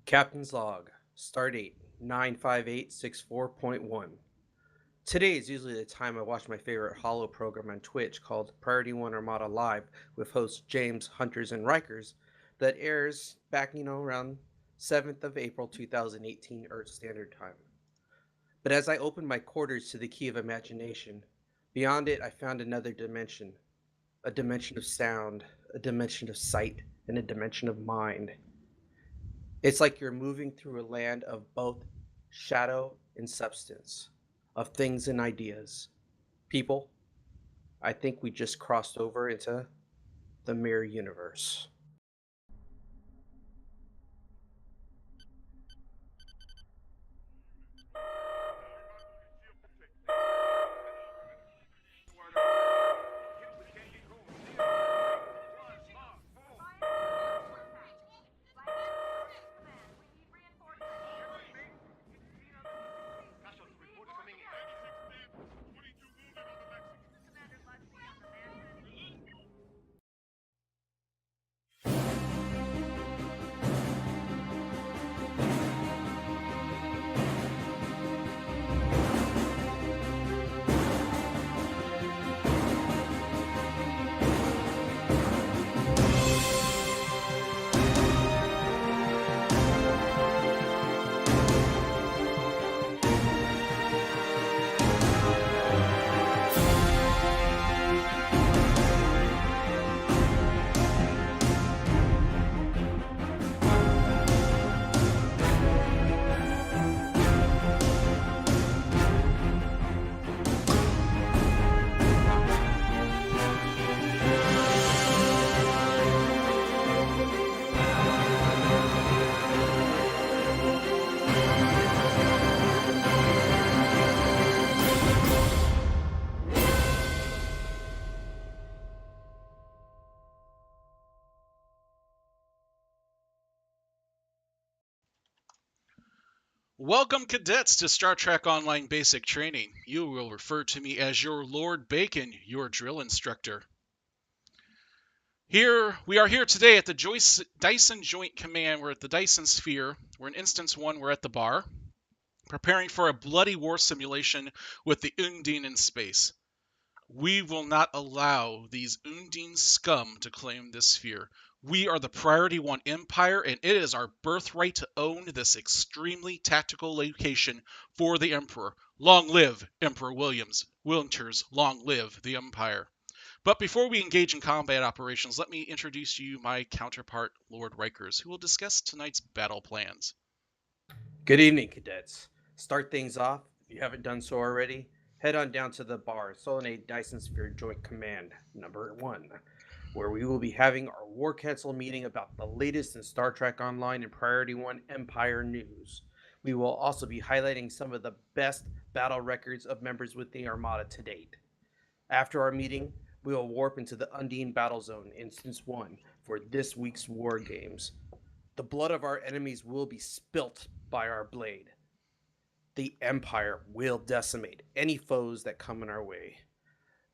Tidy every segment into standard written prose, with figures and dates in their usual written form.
Captain's Log, Stardate 95864.1. Today is usually the time I watch my favorite holo program on Twitch called Priority One Armada Live with hosts James, Hunters, and Rikers that airs back, around 7th of April 2018 Earth Standard Time. But as I opened my quarters to the key of imagination, beyond it I found another dimension. A dimension of sound, a dimension of sight, and a dimension of mind. It's like you're moving through a land of both shadow and substance, of things and ideas. People, I think we just crossed over into the mirror universe. Welcome, cadets, to Star Trek Online Basic Training. You will refer to me as your Lord Bacon, your drill instructor. We are here today at the Dyson Joint Command. We're at the Dyson Sphere. We're in Instance 1. We're at the bar, preparing for a bloody war simulation with the Undine in space. We will not allow these Undine scum to claim this sphere. We are the Priority One Empire, and it is our birthright to own this extremely tactical location for the Emperor. Long live Emperor Williams. Winters, long live the Empire. But before we engage in combat operations, let me introduce to you my counterpart, Lord Rikers, who will discuss tonight's battle plans. Good evening, cadets. Start things off, if you haven't done so already, head on down to the bar, Solonate Dyson Sphere Joint Command, number 1. Where we will be having our War Council meeting about the latest in Star Trek Online and Priority One Empire news. We will also be highlighting some of the best battle records of members with the Armada to date. After our meeting, we will warp into the Undine Battlezone, Instance 1, for this week's War Games. The blood of our enemies will be spilt by our blade. The Empire will decimate any foes that come in our way.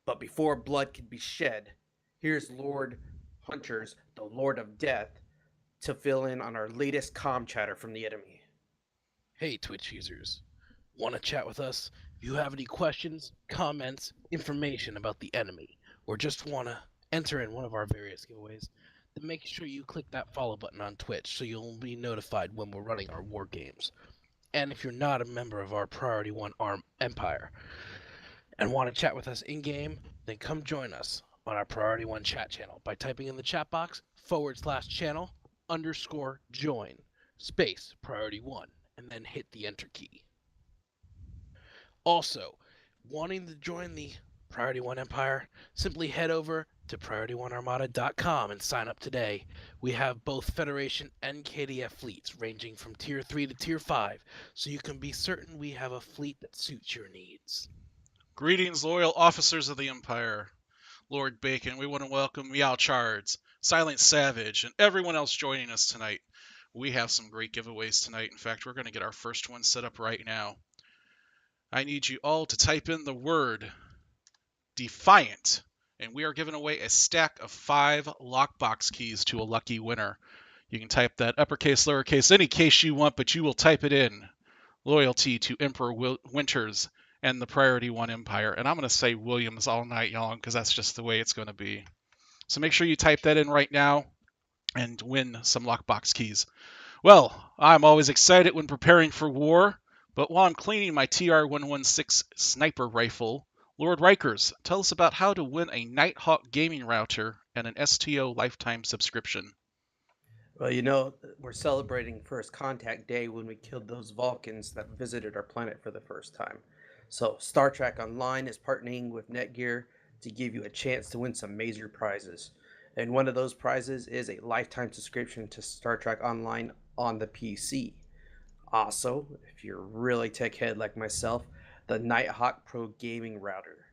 But before blood can be shed, here's Lord Hunters, the Lord of Death, to fill in on our latest comm chatter from the enemy. Hey, Twitch users. Want to chat with us? If you have any questions, comments, information about the enemy, or just want to enter in one of our various giveaways, then make sure you click that follow button on Twitch so you'll be notified when we're running our war games. And if you're not a member of our Priority One Empire and want to chat with us in-game, then come join us on our Priority One chat channel by typing in the chat box /channel_join space Priority One and then hit the enter key. Also, wanting to join the Priority One Empire, simply head over to PriorityOneArmada.com and sign up today. We have both Federation and KDF fleets ranging from Tier 3 to Tier 5, so you can be certain we have a fleet that suits your needs. Greetings, loyal officers of the Empire. Lord Bacon, we want to welcome Meow Chards, Silent Savage, and everyone else joining us tonight. We have some great giveaways tonight. In fact, we're going to get our first one set up right now. I need you all to type in the word Defiant, and we are giving away a stack of 5 lockbox keys to a lucky winner. You can type that uppercase, lowercase, any case you want, but you will type it in. Loyalty to Emperor Winters and the Priority One Empire. And I'm going to say Williams all night long because that's just the way it's going to be. So make sure you type that in right now and win some lockbox keys. Well, I'm always excited when preparing for war, but while I'm cleaning my TR-116 sniper rifle, Lord Rikers, tell us about how to win a Nighthawk gaming router and an STO lifetime subscription. Well, we're celebrating First Contact Day when we killed those Vulcans that visited our planet for the first time. So, Star Trek Online is partnering with Netgear to give you a chance to win some major prizes. And one of those prizes is a lifetime subscription to Star Trek Online on the PC. Also, if you're really tech head like myself, the Nighthawk Pro Gaming Router.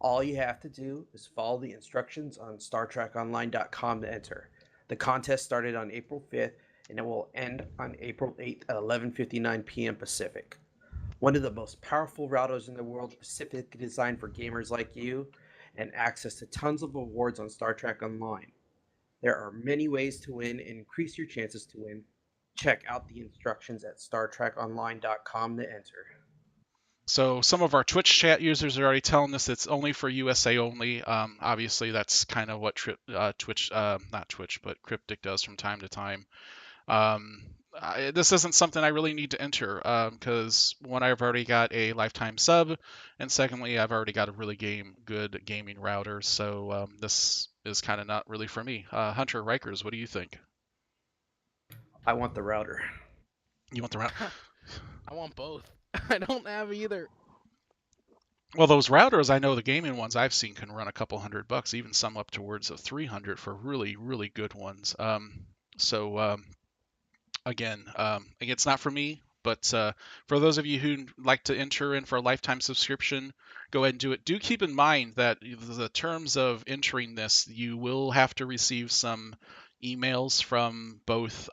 All you have to do is follow the instructions on StarTrekOnline.com to enter. The contest started on April 5th and it will end on April 8th at 11:59 p.m. Pacific. One of the most powerful routers in the world, specifically designed for gamers like you, and access to tons of awards on Star Trek Online. There are many ways to win and increase your chances to win. Check out the instructions at StarTrekOnline.com to enter. So some of our Twitch chat users are already telling us it's only for USA only. Obviously, that's kind of what Twitch, not Twitch, but Cryptic does from time to time. This isn't something I really need to enter because one, I've already got a lifetime sub, and secondly, I've already got a really good gaming router. So this is kind of not really for me. Hunter Rikers, what do you think? I want the router. You want the router? I want both. I don't have either. Well, those routers, I know the gaming ones I've seen can run a couple $100, even some up towards of 300 for really, really good ones. Again, it's not for me, but for those of you who like to enter in for a lifetime subscription, go ahead and do it. Do keep in mind that the terms of entering this, you will have to receive some emails from both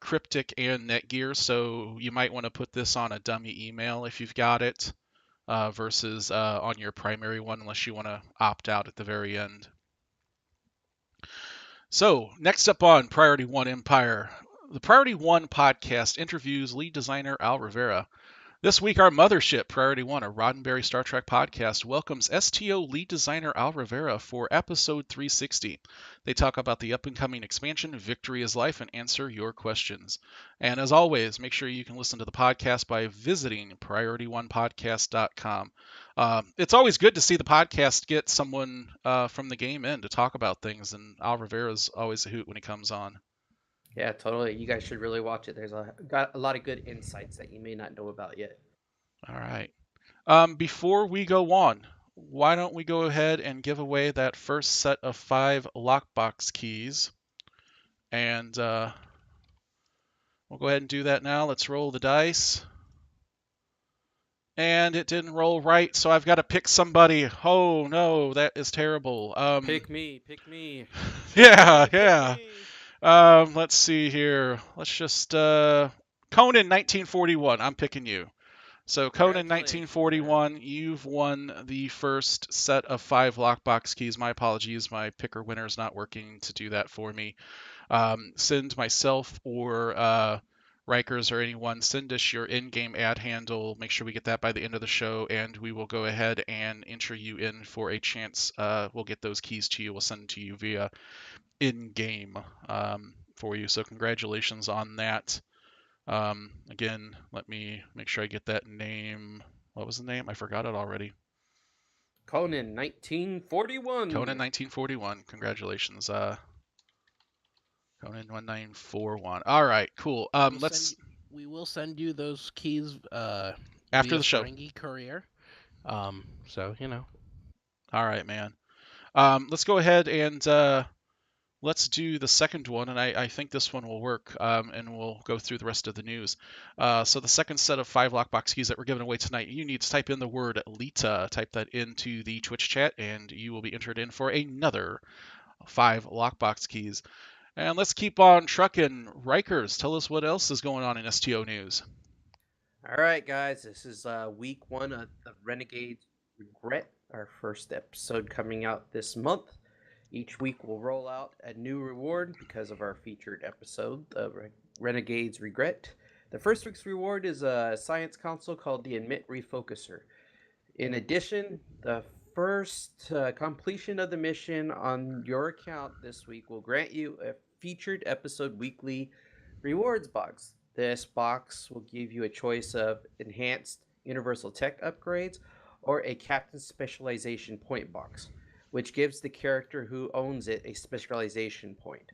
Cryptic and Netgear, so you might want to put this on a dummy email if you've got it, versus on your primary one, unless you want to opt out at the very end. So, next up on Priority One Empire, the Priority One podcast interviews lead designer Al Rivera. This week, our mothership, Priority One, a Roddenberry Star Trek podcast, welcomes STO lead designer Al Rivera for episode 360. They talk about the up-and-coming expansion, Victory is Life, and answer your questions. And as always, make sure you can listen to the podcast by visiting PriorityOnePodcast.com. It's always good to see the podcast get someone from the game in to talk about things, and Al Rivera's always a hoot when he comes on. Yeah, totally. You guys should really watch it. There's got a lot of good insights that you may not know about yet. All right. Before we go on, why don't we go ahead and give away that first set of 5 lockbox keys? And we'll go ahead and do that now. Let's roll the dice. And it didn't roll right, so I've got to pick somebody. Oh, no, that is terrible. Pick me. Yeah. Let's see here. Let's just Conan 1941. I'm picking you. So Conan 1941, you've won the first set of 5 lockbox keys. My apologies, my picker winner is not working to do that for me. Send myself or Rikers or anyone, send us your in-game ad handle. Make sure we get that by the end of the show, and we will go ahead and enter you in for a chance. We'll get those keys to you. We'll send them to you via in-game for you. So congratulations on that. Again, let me make sure I get that name. What was the name? I forgot it already. Conan 1941. Conan 1941. Congratulations. Conan 1941. All right, cool. We will send you those keys after via the show. Ferengi Courier. So you know. All right, man. Let's go ahead and let's do the second one, and I think this one will work, and we'll go through the rest of the news. So the second set of 5 lockbox keys that we're giving away tonight, you need to type in the word Lita. Type that into the Twitch chat, and you will be entered in for another 5 lockbox keys. And let's keep on trucking. Rikers, tell us what else is going on in STO news. All right, guys, this is week 1 of Renegade Regret, our first episode coming out this month. Each week we'll roll out a new reward because of our featured episode, Renegade's Regret. The first week's reward is a science console called the Admit Refocuser. In addition, the first completion of the mission on your account this week will grant you a featured episode weekly rewards box. This box will give you a choice of enhanced universal tech upgrades or a captain specialization point box, which gives the character who owns it a specialization point.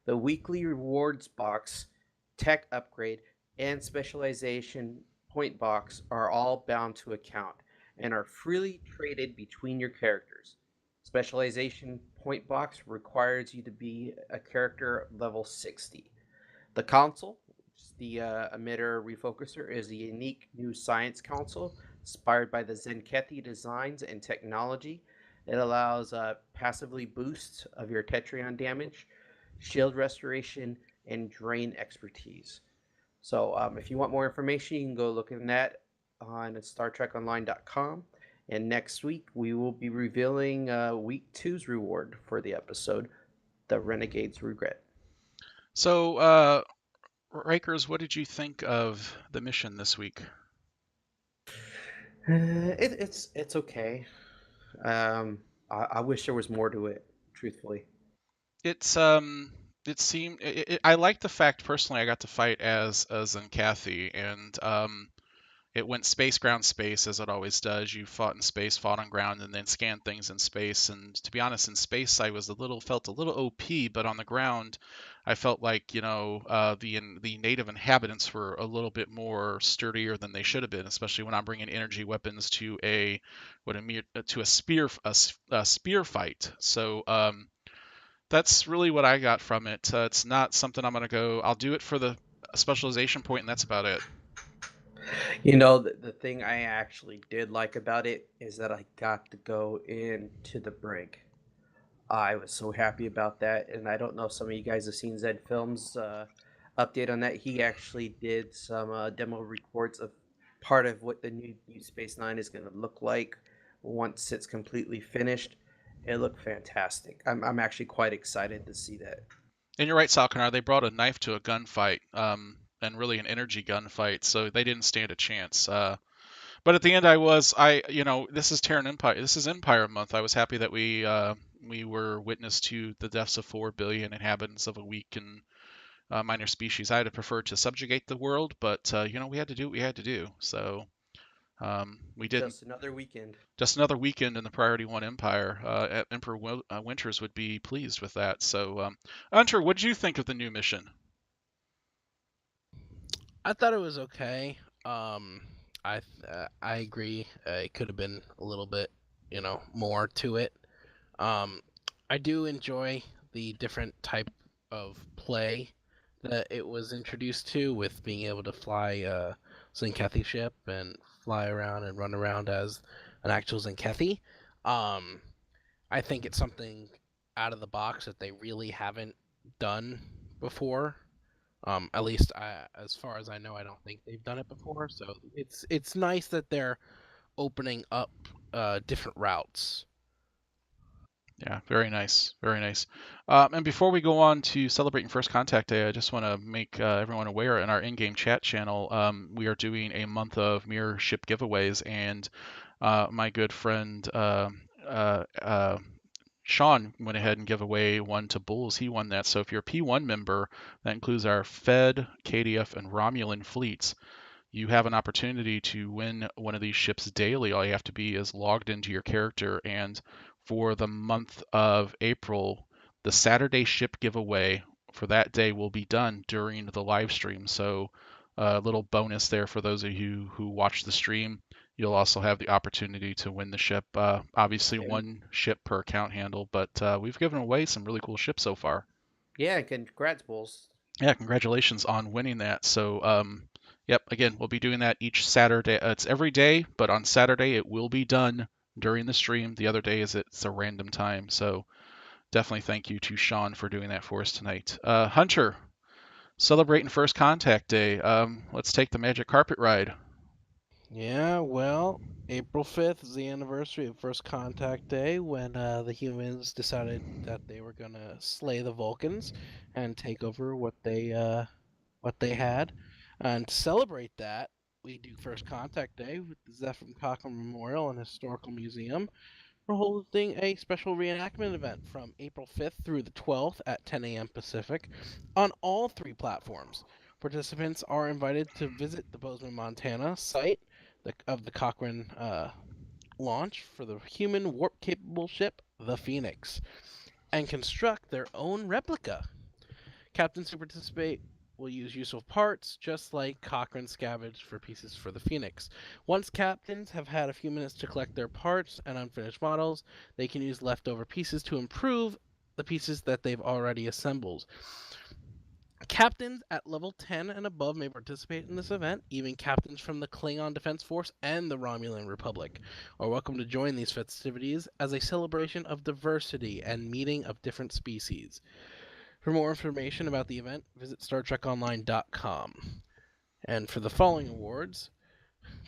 The weekly rewards box, tech upgrade, and specialization point box are all bound to account and are freely traded between your characters. Specialization point box requires you to be a character level 60. The console, the emitter refocuser, is a unique new science console inspired by the Zenkethi designs and technology. It allows passively boosts of your Tetrion damage, shield restoration, and drain expertise. So if you want more information, you can go look at that on StarTrekOnline.com. And next week, we will be revealing week 2's reward for the episode, The Renegade's Regret. So, Rikers, what did you think of the mission this week? It's okay. I wish there was more to it, truthfully. It seemed I like the fact personally I got to fight as Zenkethi, and it went space, ground, space, as it always does. You fought in space, fought on ground, and then scanned things in space. And to be honest, in space, I felt a little OP, but on the ground, I felt like the native inhabitants were a little bit more sturdier than they should have been, especially when I'm bringing energy weapons to a spear fight. So that's really what I got from it. It's not something I'm gonna go. I'll do it for the specialization point, and that's about it. You know, the thing I actually did like about it is that I got to go into the brig. I was so happy about that, and I don't know if some of you guys have seen Zed Films' update on that. He actually did some demo reports of part of what the new Deep Space Nine is going to look like once it's completely finished. It looked fantastic. I'm actually quite excited to see that. And you're right, Salkanar. They brought a knife to a gunfight, and really an energy gunfight, so they didn't stand a chance. But at the end, this is Terran Empire. This is Empire Month. I was happy that we were witness to the deaths of 4 billion inhabitants of a weak and minor species. I'd have preferred to subjugate the world, but we had to do what we had to do. So we didn't. Just another weekend. Just another weekend in the Priority One Empire. Emperor Winters would be pleased with that. So, Hunter, what did you think of the new mission? I thought it was okay. I agree. It could have been a little bit, more to it. I do enjoy the different type of play that it was introduced to, with being able to fly Zenkethi ship and fly around and run around as an actual Zenkethi. I think it's something out of the box that they really haven't done before. At least as far as I know, I don't think they've done it before. So it's nice that they're opening up different routes. Yeah, very nice, very nice. And before we go on to celebrating First Contact Day, I just want to make everyone aware in our in-game chat channel, we are doing a month of mirror ship giveaways, and my good friend Sean went ahead and gave away one to Bulls. He won that. So if you're a P1 member, that includes our Fed, KDF, and Romulan fleets, you have an opportunity to win one of these ships daily. All you have to be is logged into your character, and for the month of April, the Saturday ship giveaway for that day will be done during the live stream. So a little bonus there for those of you who watch the stream. You'll also have the opportunity to win the ship. Obviously, one ship per account handle, but we've given away some really cool ships so far. Yeah, congrats, Bulls. Yeah, congratulations on winning that. So, yep, again, we'll be doing that each Saturday. It's every day, but on Saturday it will be done during the stream. The other day it's a random time. So definitely thank you to Sean for doing that for us tonight. Hunter, celebrating First Contact Day. Let's take the magic carpet ride. Yeah, well, April 5th is the anniversary of First Contact Day when the humans decided that they were going to slay the Vulcans and take over what they had. And to celebrate that, we do First Contact Day with the Zephyr Cochrane Memorial and Historical Museum. We're holding a special reenactment event from April 5th through the 12th at 10 a.m. Pacific on all three platforms. Participants are invited to visit the Bozeman, Montana site of the Cochrane launch for the human warp-capable ship, the Phoenix, and construct their own replica. Captains who participate will use useful parts, just like Cochrane scavenged for pieces for the Phoenix. Once captains have had a few minutes to collect their parts and unfinished models, they can use leftover pieces to improve the pieces that they've already assembled. Captains at level 10 and above may participate in this event. Even captains from the Klingon Defense Force and the Romulan Republic are welcome to join these festivities as a celebration of diversity and meeting of different species. For more information about the event, visit StarTrekOnline.com. And for the following awards,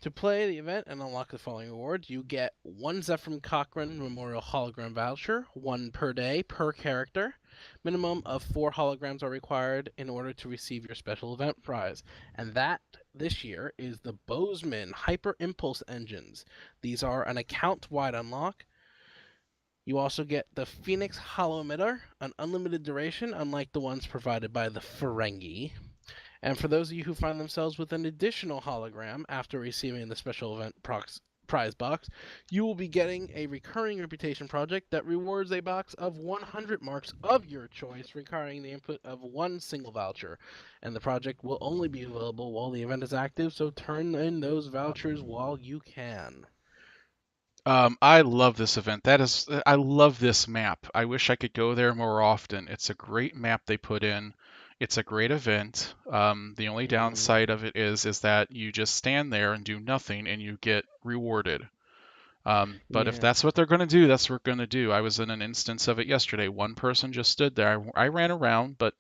to play the event and unlock the following awards, you get one Zephyr Cochrane Memorial Hologram Voucher, one per day per character. Minimum of 4 holograms are required in order to receive your special event prize. And that, this year, is the Bozeman Hyper Impulse engines. These are an account-wide unlock. You also get the Phoenix Hollow Emitter, an unlimited duration, unlike the ones provided by the Ferengi. And for those of you who find themselves with an additional hologram after receiving the special event prize box, you will be getting a recurring reputation project that rewards a box of 100 marks of your choice, requiring the input of one single voucher. And the project will only be available while the event is active, so turn in those vouchers while you can. I love this event. I love this map. I wish I could go there more often. It's a great map they put in. It's a great event. The only downside of it is that you just stand there and do nothing and you get rewarded. But if Yeah. that's what they're going to do, that's what they're going to do. I was in an instance of it yesterday. One person just stood there. I ran around, but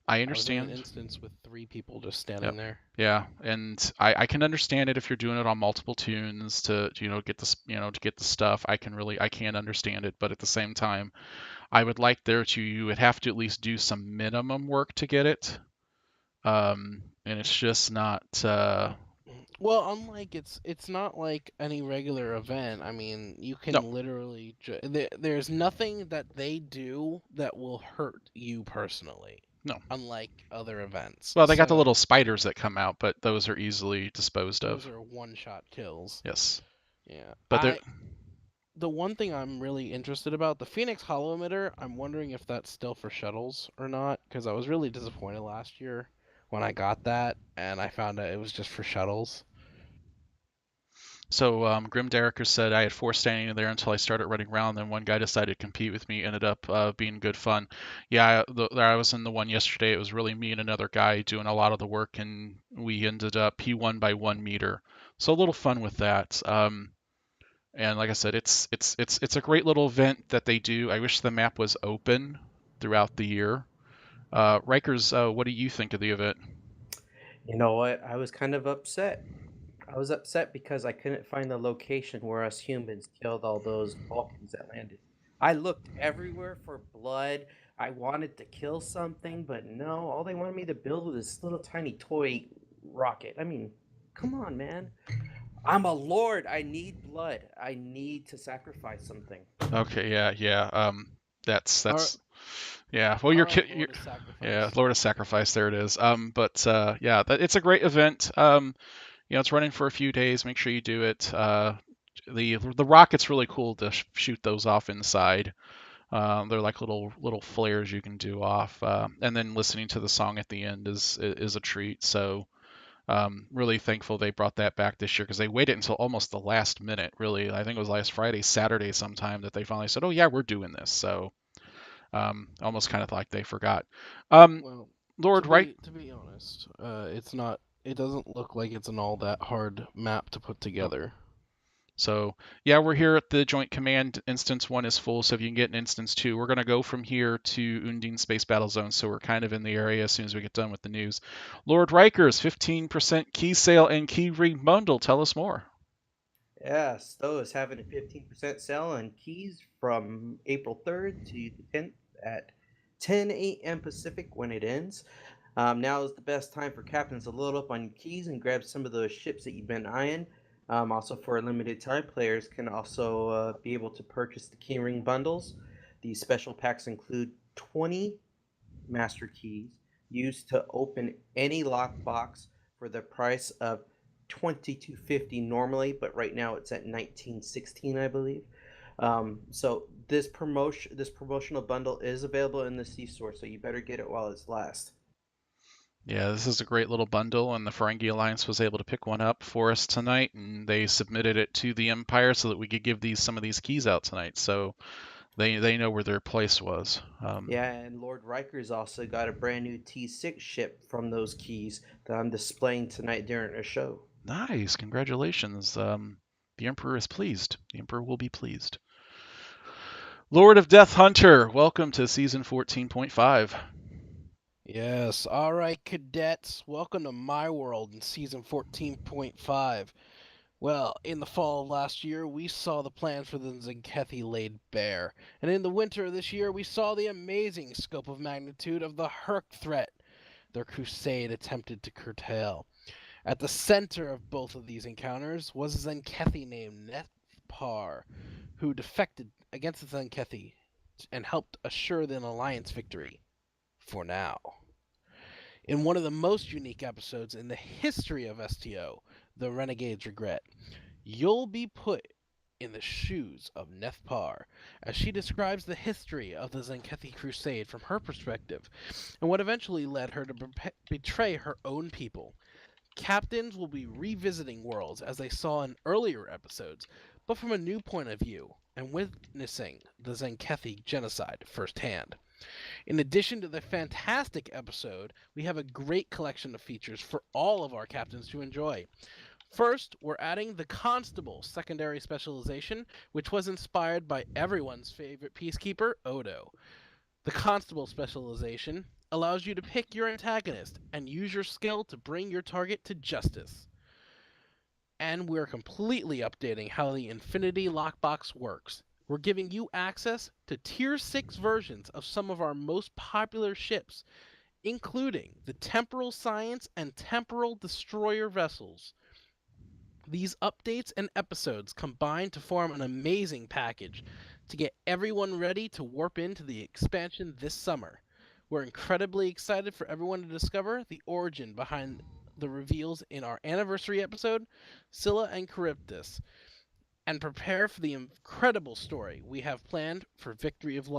I I was in an understand. instance with 3 people just Yep. standing there. Yeah, and I can understand it if you're doing it on multiple tunes to get this to get the stuff. I can understand it, but at the same time, I would like you would have to at least do some minimum work to get it. And it's just not. Well, unlike it's not like any regular event. I mean, you can No, literally there's nothing that they do that will hurt you personally, no. unlike other events. Well, they got the little So spiders that come out, but those are easily disposed those of. are one-shot kills. Yes, Yeah. but they're The one thing I'm really interested about, the Phoenix Hollow Emitter, I'm wondering if that's still for shuttles or not, because I was really disappointed last year when I got that and I found out it was just for shuttles. So Grim Dereker said I had 4 standing in there until I started running around. Then one guy decided to compete with me. Ended up being good fun. Yeah, I was in the one yesterday. It was really me and another guy doing a lot of the work, and we ended up he won by 1 meter. So a little fun with that. And like I said, it's a great little event that they do. I wish the map was open throughout the year. Rikers, what do you think of the event? You know what? I was kind of upset. I was upset because I couldn't find the location where us humans killed all those Vulcans that landed. I looked everywhere for blood. I wanted to kill something, but no, all they wanted me to build was this little tiny toy rocket. I mean, come on, man. I'm a lord. I need blood. I need to sacrifice something. Okay, yeah. That's All yeah. Well, right, you're Lord of yeah, Sacrifice. Lord of Sacrifice. There it is. But yeah, it's a great event. It's running for a few days. Make sure you do it. The rocket's really cool to shoot those off inside. They're like little flares you can do off. And then listening to the song at the end is a treat. So really thankful they brought that back this year because they waited until almost the last minute. Really, I think it was last Friday, Saturday, sometime that they finally said, "Oh yeah, we're doing this." So almost kind of like they forgot. Well, Lord, right? to be honest, it's not. It doesn't look like it's an all that hard map to put Nope. together. So yeah, we're here at the Joint Command. Instance 1 is full, so if you can get an Instance 2, we're going to go from here to Undine Space Battlezone, so we're kind of in the area as soon as we get done with the news. Lord Riker's 15% key sale and key ring bundle. Tell us more. Yeah, Stowe is having a 15% sale on keys from April 3rd to the 10th at 10 a.m. Pacific when it ends. Now is the best time for captains to load up on keys and grab some of those ships that you've been eyeing. Also, for a limited time, players can also be able to purchase the keyring bundles. These special packs include 20 master keys used to open any lockbox for the price of $22.50 normally, but right now it's at $19.16, I believe. So this promotional bundle is available in the C store, so you better get it while it's last. Yeah, this is a great little bundle, and the Ferengi Alliance was able to pick one up for us tonight, and they submitted it to the Empire so that we could give some of these keys out tonight. So they know where their place was. Yeah, and Lord Riker's also got a brand new T6 ship from those keys that I'm displaying tonight during a show. Nice, congratulations. The Emperor is pleased. The Emperor will be pleased. Lord of Death Hunter, welcome to season 14.5. Yes, all right, cadets. Welcome to my world in season 14.5. Well, in the fall of last year, we saw the plans for the Zenkethi laid bare. And in the winter of this year, we saw the amazing scope of magnitude of the Herc threat their crusade attempted to curtail. At the center of both of these encounters was a Zenkethi named Nethpar, who defected against the Zenkethi and helped assure the Alliance victory. For now. In one of the most unique episodes in the history of STO, The Renegade's Regret, you'll be put in the shoes of Nethpar as she describes the history of the Zenkethi Crusade from her perspective and what eventually led her to betray her own people. Captains will be revisiting worlds as they saw in earlier episodes, but from a new point of view and witnessing the Zenkethi genocide firsthand. In addition to the fantastic episode, we have a great collection of features for all of our captains to enjoy. First, we're adding the Constable secondary specialization, which was inspired by everyone's favorite peacekeeper, Odo. The Constable specialization allows you to pick your antagonist and use your skill to bring your target to justice. And we're completely updating how the Infinity Lockbox works. We're giving you access to Tier 6 versions of some of our most popular ships, including the Temporal Science and Temporal Destroyer vessels. These updates and episodes combine to form an amazing package to get everyone ready to warp into the expansion this summer. We're incredibly excited for everyone to discover the origin behind the reveals in our anniversary episode, Scylla and Charybdis, and prepare for the incredible story we have planned for Victory is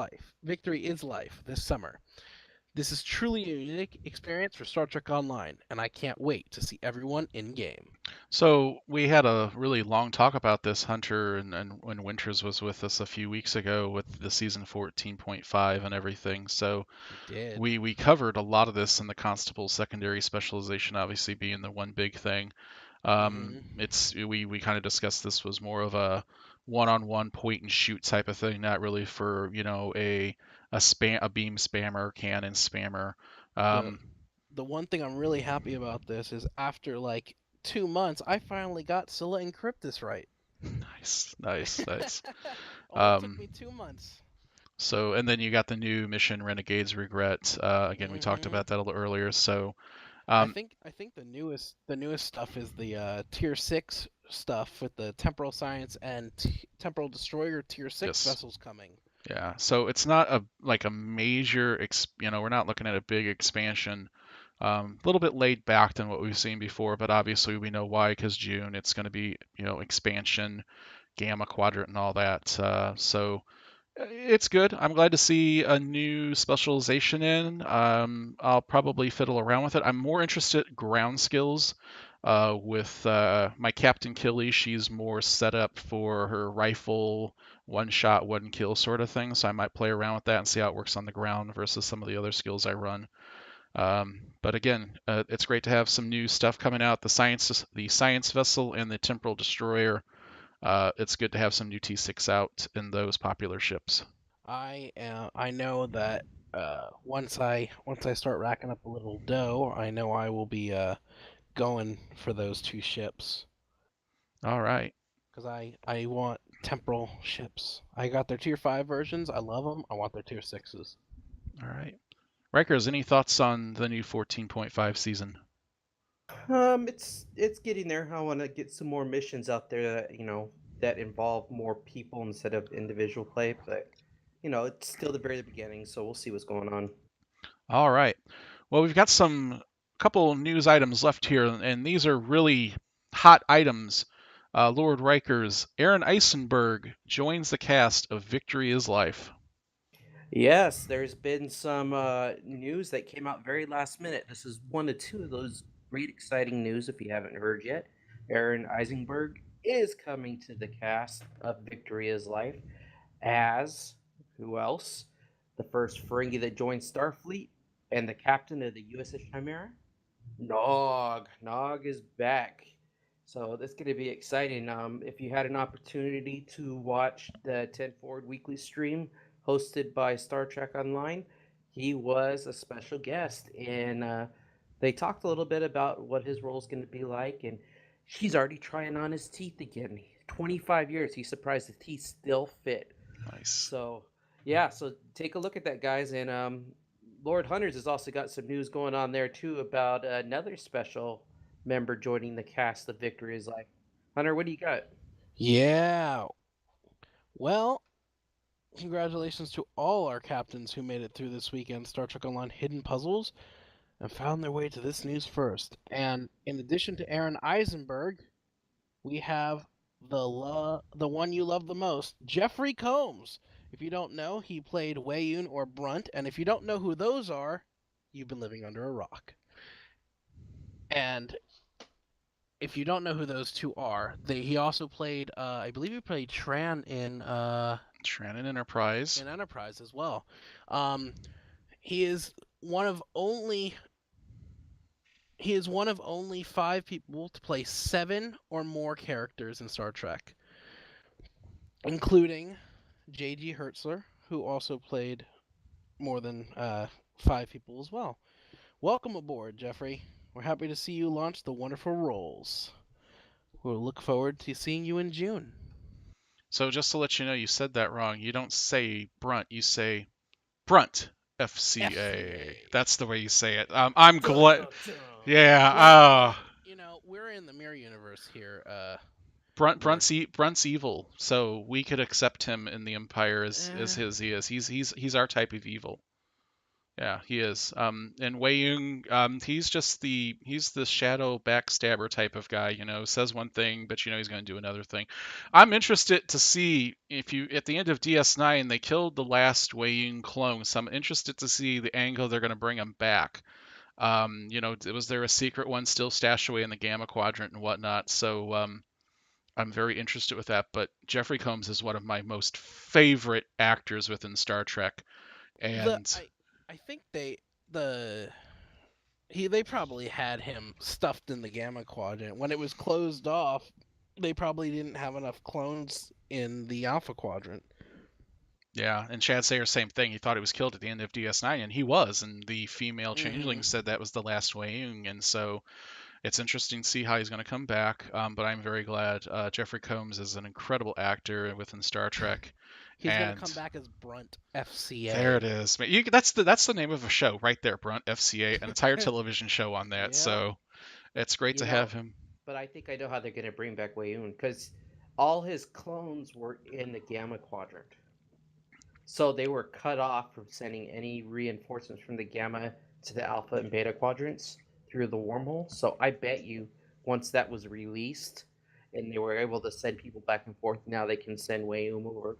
Life this summer. This is truly a unique experience for Star Trek Online, and I can't wait to see everyone in game. So we had a really long talk about this, Hunter, and when Winters was with us a few weeks ago with the season 14.5 and everything. So we covered a lot of this in the Constable secondary specialization, obviously being the one big thing. We kind of discussed this was more of a one-on-one point and shoot type of thing, not really for a beam spammer, cannon spammer. The one thing I'm really happy about this is after like 2 months, I finally got Scylla and Charybdis right. Nice. Only took me 2 months. So, and then you got the new mission Renegade's Regret. Again, we talked about that a little earlier. So, I think the newest stuff is the Tier 6 stuff with the Temporal Science and Temporal Destroyer Tier 6 vessels coming. Yeah, so it's not a major, we're not looking at a big expansion. A little bit laid back than what we've seen before, but obviously we know why, because June it's going to be expansion, Gamma Quadrant, and all that. So it's good. I'm glad to see a new specialization in. I'll probably fiddle around with it. I'm more interested in ground skills. With my Captain Killy, she's more set up for her rifle, one shot, one kill sort of thing. So I might play around with that and see how it works on the ground versus some of the other skills I run. But again, it's great to have some new stuff coming out. The science vessel and the Temporal Destroyer. it's good to have some new T6 out in those popular ships. I know that once I start racking up a little dough, I know I will be going for those 2 ships. All right. Because I want temporal ships. I got their tier 5 versions. I love them. I want their tier 6s. All right. Rikers, any thoughts on the new 14.5 season? It's getting there. I want to get some more missions out there that that involve more people instead of individual play. But it's still the very beginning, so we'll see what's going on. All right. Well, we've got some couple news items left here, and these are really hot items. Lord Rikers, Aaron Eisenberg joins the cast of Victory is Life. Yes, there's been some news that came out very last minute. This is one of 2 of those great exciting news if you haven't heard yet. Aaron Eisenberg is coming to the cast of Victory is Life as who else? The first Ferengi that joined Starfleet and the captain of the USS Chimera? Nog. Nog is back. So that's going to be exciting. If you had an opportunity to watch the 10 Forward weekly stream hosted by Star Trek Online, he was a special guest, and they talked a little bit about what his role is going to be like. And he's already trying on his teeth again. 25 years. He's surprised the teeth still fit. Nice. So yeah, so take a look at that, guys. And Lord Hunters has also got some news going on there too about another special member joining the cast of Victory is Life. Hunter, what do you got? Yeah. Well, congratulations to all our captains who made it through this weekend Star Trek Online Hidden Puzzles and found their way to this news first. And in addition to Aaron Eisenberg, we have the one you love the most, Jeffrey Combs. If you don't know, he played Wayun or Brunt, and if you don't know who those are, you've been living under a rock. And if you don't know who those 2 are, he also played, I believe he played Tran in Enterprise. In Enterprise as well. He is one of only 5 people to play 7 or more characters in Star Trek, including J.G. Hertzler, who also played more than 5 people as well. Welcome aboard, Jeffrey. We're happy to see you launch the wonderful roles. We'll look forward to seeing you in June. So just to let you know, you said that wrong. You don't say Brunt, you say Brunt. FCA. That's the way you say it. I'm glad. Yeah. Well, we're in the mirror universe here. Brunt's evil, so we could accept him in the Empire as his. He is. He's our type of evil. Yeah, he is. And Wei Yung, he's the shadow backstabber type of guy. Says one thing, but he's going to do another thing. I'm interested to see if at the end of DS9 they killed the last Wei Yung clone. So I'm interested to see the angle they're going to bring him back. Was there a secret one still stashed away in the Gamma Quadrant and whatnot? So I'm very interested with that. But Jeffrey Combs is one of my most favorite actors within Star Trek, and I think they probably had him stuffed in the Gamma Quadrant. When it was closed off, they probably didn't have enough clones in the Alpha Quadrant. Yeah, and Chad Sayer, same thing. He thought he was killed at the end of DS9, and he was. And the female changeling said that was the last Wei Yung, and so it's interesting to see how he's going to come back. But I'm very glad. Jeffrey Combs is an incredible actor within Star Trek. He's going to come back as Brunt FCA. There it is. That's the name of a show right there, Brunt FCA, an entire television show on that. Yeah. So it's great to have him. But I think I know how they're going to bring back Wei Yung, because all his clones were in the Gamma Quadrant. So they were cut off from sending any reinforcements from the Gamma to the Alpha and Beta Quadrants through the wormhole. So I bet you once that was released and they were able to send people back and forth, now they can send Wei Yung over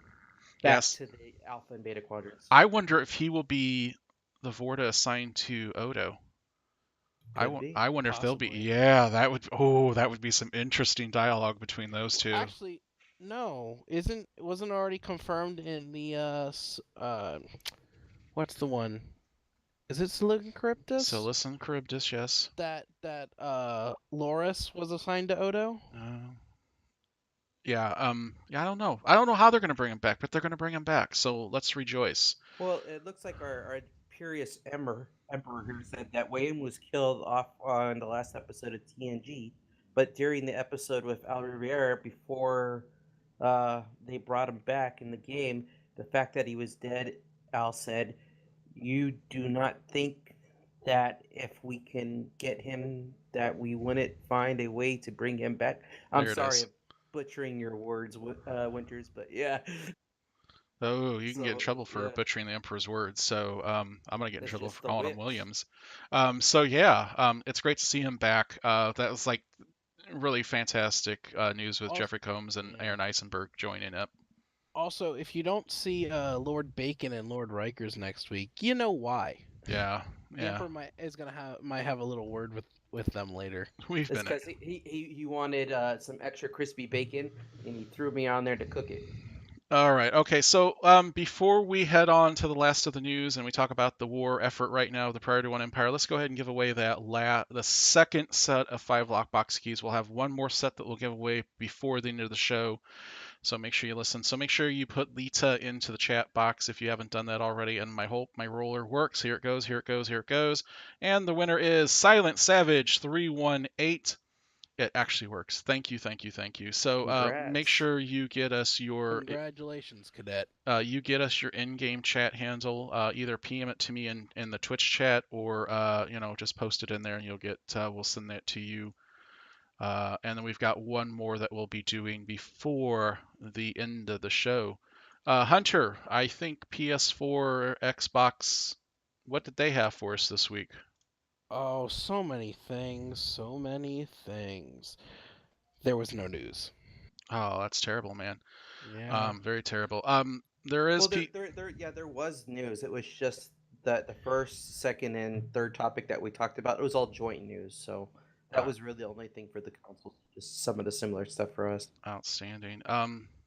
back to the Alpha and Beta Quadrants. I wonder if he will be the Vorta assigned to Odo. I wonder if they'll be. Yeah, that would be some interesting dialogue between those two. Actually, no, wasn't already confirmed in the what's the one? Is it Silicon Charybdis? Silicon Charybdis, yes. That Loris was assigned to Odo. Yeah, I don't know. I don't know how they're going to bring him back, but they're going to bring him back. So let's rejoice. Well, it looks like our Imperious Emperor here said that Wayne was killed off on the last episode of TNG, but during the episode with Al Rivera before they brought him back in the game, the fact that he was dead, Al said, "You do not think that if we can get him, that we wouldn't find a way to bring him back." I'm There it sorry, is. I'm butchering your words, Winters, but yeah. Oh, you can get in So trouble for yeah, butchering the Emperor's words. So I'm gonna get in that's trouble for just the calling him whips. Williams. So yeah, it's great to see him back. That was like really fantastic news with Also, Jeffrey Combs and yeah. Aaron Eisenberg joining up. Also, if you don't see Lord Bacon and Lord Rikers next week, you know why. Yeah, The yeah, Emperor might have a little word with them later. we've It's been. because he wanted some extra crispy bacon, and he threw me on there to cook it. All right. Okay. So before we head on to the last of the news and we talk about the war effort right now, the Priority One Empire, let's go ahead and give away the second set of 5 lockbox keys. We'll have one more set that we'll give away before the end of the show. So make sure you listen. So make sure you put Lita into the chat box if you haven't done that already. And my roller works. Here it goes. Here it goes. Here it goes. And the winner is Silent Savage 318. It actually works. Thank you, thank you, thank you. So make Congrats. sure you get us your Congratulations, Cadet. in-game chat handle. Either PM it to me in the Twitch chat, or just post it in there, and you'll get. We'll send that to you. And then we've got one more that we'll be doing before the end of the show. Hunter, I think PS4, Xbox. What did they have for us this week? Oh, so many things, so many things. There was no news. Oh, that's terrible, man. Yeah. Very terrible. There is Well, there was news. It was just that the first, second, and third topic that we talked about, it was all joint news. So that was really the only thing for the council. Just some of the similar stuff for us. Outstanding.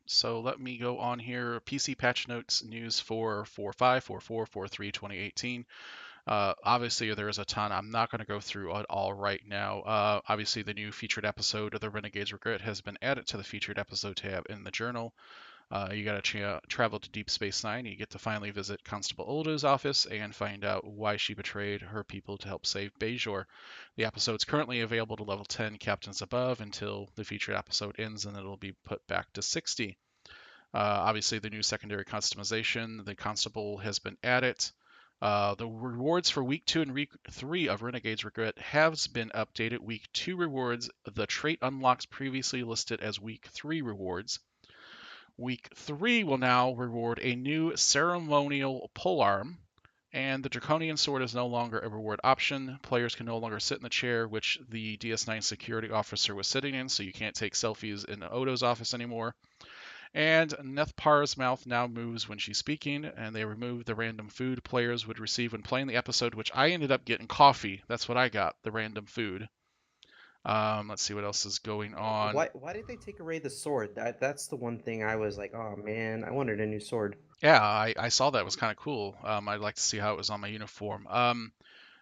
So let me go on here. PC patch notes news for 4.5, 4.4, 4.3, 2018. Obviously, there's a ton. I'm not going to go through it all right now. Obviously, the new featured episode of The Renegade's Regret has been added to the featured episode tab in the journal. You got to travel to Deep Space Nine. You get to finally visit Constable Oldo's office and find out why she betrayed her people to help save Bajor. The episode's currently available to level 10 captains above until the featured episode ends, and it'll be put back to 60. Obviously, the new secondary customization, the Constable has been added. The rewards for Week 2 and Week 3 of Renegade's Regret has been updated. Week 2 rewards, the trait unlocks previously listed as Week 3 rewards. Week 3 will now reward a new ceremonial polearm, and the Draconian Sword is no longer a reward option. Players can no longer sit in the chair which the DS9 security officer was sitting in, so you can't take selfies in Odo's office anymore. And Nethpar's mouth now moves when she's speaking, and they removed the random food players would receive when playing the episode, which I ended up getting coffee. That's what I got, the random food. Let's see what else is going on. Why did they take away the sword? That's the one thing I was like, oh man, I wanted a new sword. Yeah, I saw that. It was kind of cool. I'd like to see how it was on my uniform.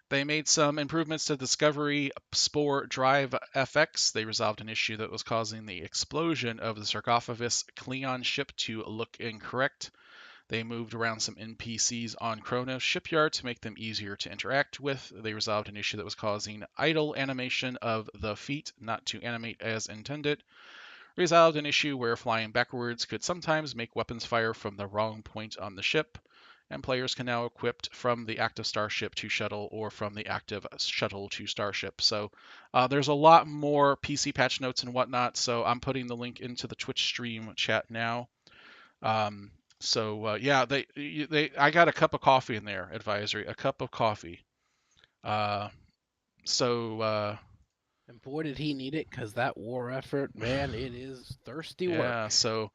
They made some improvements to Discovery Spore Drive FX. They resolved an issue that was causing the explosion of the sarcophagus Cleon ship to look incorrect. They moved around some NPCs on Kronos shipyard to make them easier to interact with. They resolved an issue that was causing idle animation of the feet not to animate as intended. Resolved an issue where flying backwards could sometimes make weapons fire from the wrong point on the ship. And players can now equip from the active starship to shuttle or from the active shuttle to starship. So there's a lot more PC patch notes and whatnot. So I'm putting the link into the Twitch stream chat now. Yeah, I got a cup of coffee in there. Advisory, a cup of coffee. Uh, so And boy, did he need it, because that war effort, man, it is thirsty work. yeah, so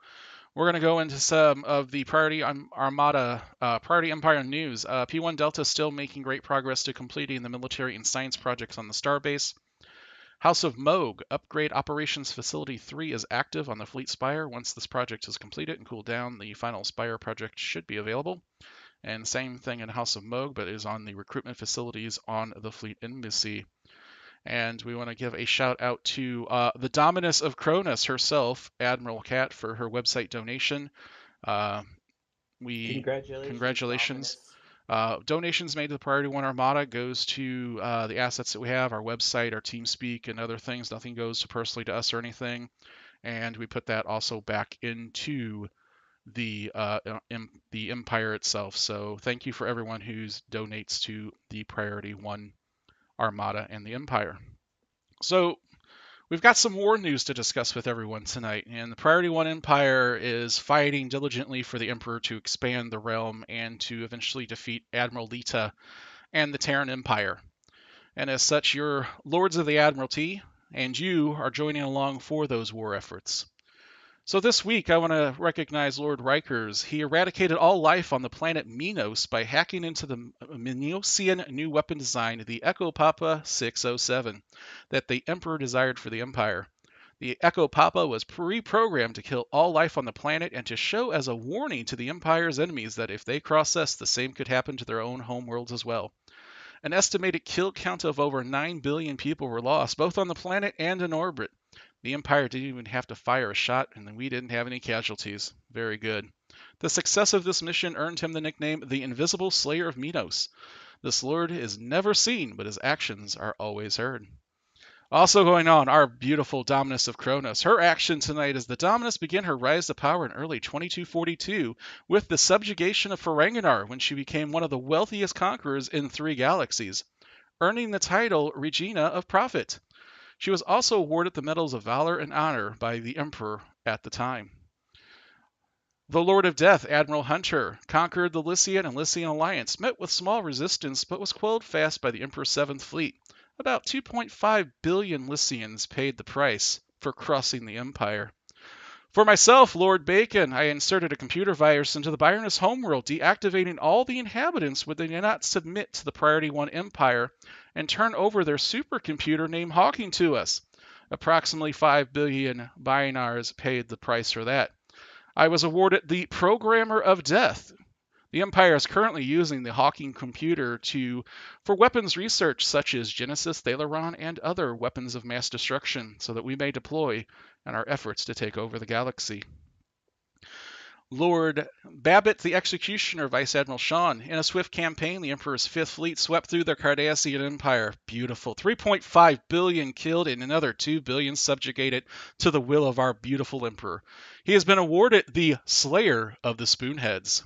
we're gonna go into some of the Priority Armada, Priority Empire news. P1 Delta is still making great progress to completing the military and science projects on the starbase. House of Moog Upgrade Operations Facility 3 is active on the Fleet Spire. Once this project is completed and cooled down, the final Spire project should be available. And same thing in House of Moog, but is on the recruitment facilities on the Fleet Embassy. And we want to give a shout out to the Dominus of Cronus herself, Admiral Cat, for her website donation. Congratulations. Donations made to the Priority One Armada goes to the assets that we have, our website, our TeamSpeak, and other things. Nothing goes personally to us or anything. And we put that also back into the Empire itself. So thank you for everyone who donates to the Priority One Armada and the Empire. So we've got some war news to discuss with everyone tonight, and the Priority One Empire is fighting diligently for the Emperor to expand the realm and to eventually defeat Admiral Lita and the Terran Empire. And as such, you're Lords of the Admiralty, and you are joining along for those war efforts. So this week, I want to recognize Lord Rikers. He eradicated all life on the planet Minos by hacking into the Minosian new weapon design, the Echo Papa 607, that the Emperor desired for the Empire. The Echo Papa was pre-programmed to kill all life on the planet and to show as a warning to the Empire's enemies that if they cross us, the same could happen to their own homeworlds as well. An estimated kill count of over 9 billion people were lost, both on the planet and in orbit. The Empire didn't even have to fire a shot, and we didn't have any casualties. Very good. The success of this mission earned him the nickname the Invisible Slayer of Minos. This lord is never seen, but his actions are always heard. Also going on, our beautiful Dominus of Cronus. Her action tonight is the Dominus began her rise to power in early 2242 with the subjugation of Ferenginar when she became one of the wealthiest conquerors in 3 galaxies, earning the title Regina of Profit. She was also awarded the Medals of Valor and Honor by the Emperor at the time. The Lord of Death, Admiral Hunter, conquered the Lycian and Lycian alliance, met with small resistance, but was quelled fast by the Emperor's 7th Fleet. About 2.5 billion Lycians paid the price for crossing the Empire. For myself, Lord Bacon, I inserted a computer virus into the Byroness homeworld, deactivating all the inhabitants when they did not submit to the Priority One Empire and turn over their supercomputer named Hawking to us. Approximately 5 billion Bynars paid the price for that. I was awarded the Programmer of Death. The Empire is currently using the Hawking computer for weapons research such as Genesis, Thalaron, and other weapons of mass destruction so that we may deploy in our efforts to take over the galaxy. Lord Babbitt the Executioner, Vice Admiral Sean. In a swift campaign, the Emperor's 5th Fleet swept through the Cardassian Empire. Beautiful. 3.5 billion killed and another 2 billion subjugated to the will of our beautiful Emperor. He has been awarded the Slayer of the Spoonheads.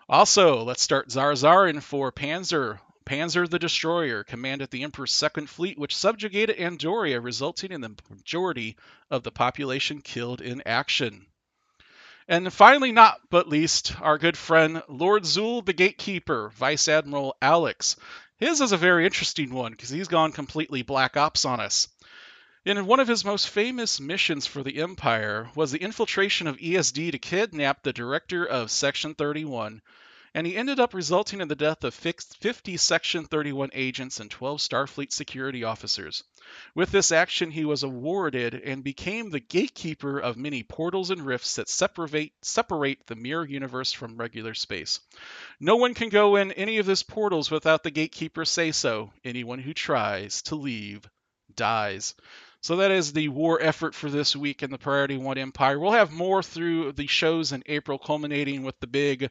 Also, let's start Zarzarin for Panzer. Panzer the Destroyer commanded the Emperor's 2nd Fleet, which subjugated Andoria, resulting in the majority of the population killed in action. And finally, not but least, our good friend Lord Zul the Gatekeeper, Vice Admiral Alex. His is a very interesting one because he's gone completely Black Ops on us. In one of his most famous missions for the Empire was the infiltration of ESD to kidnap the director of Section 31, and he ended up resulting in the death of 50 Section 31 agents and 12 Starfleet security officers. With this action, he was awarded and became the gatekeeper of many portals and rifts that separate the mirror universe from regular space. No one can go in any of these portals without the gatekeeper say so. Anyone who tries to leave dies. So that is the war effort for this week in the Priority One Empire. We'll have more through the shows in April, culminating with the big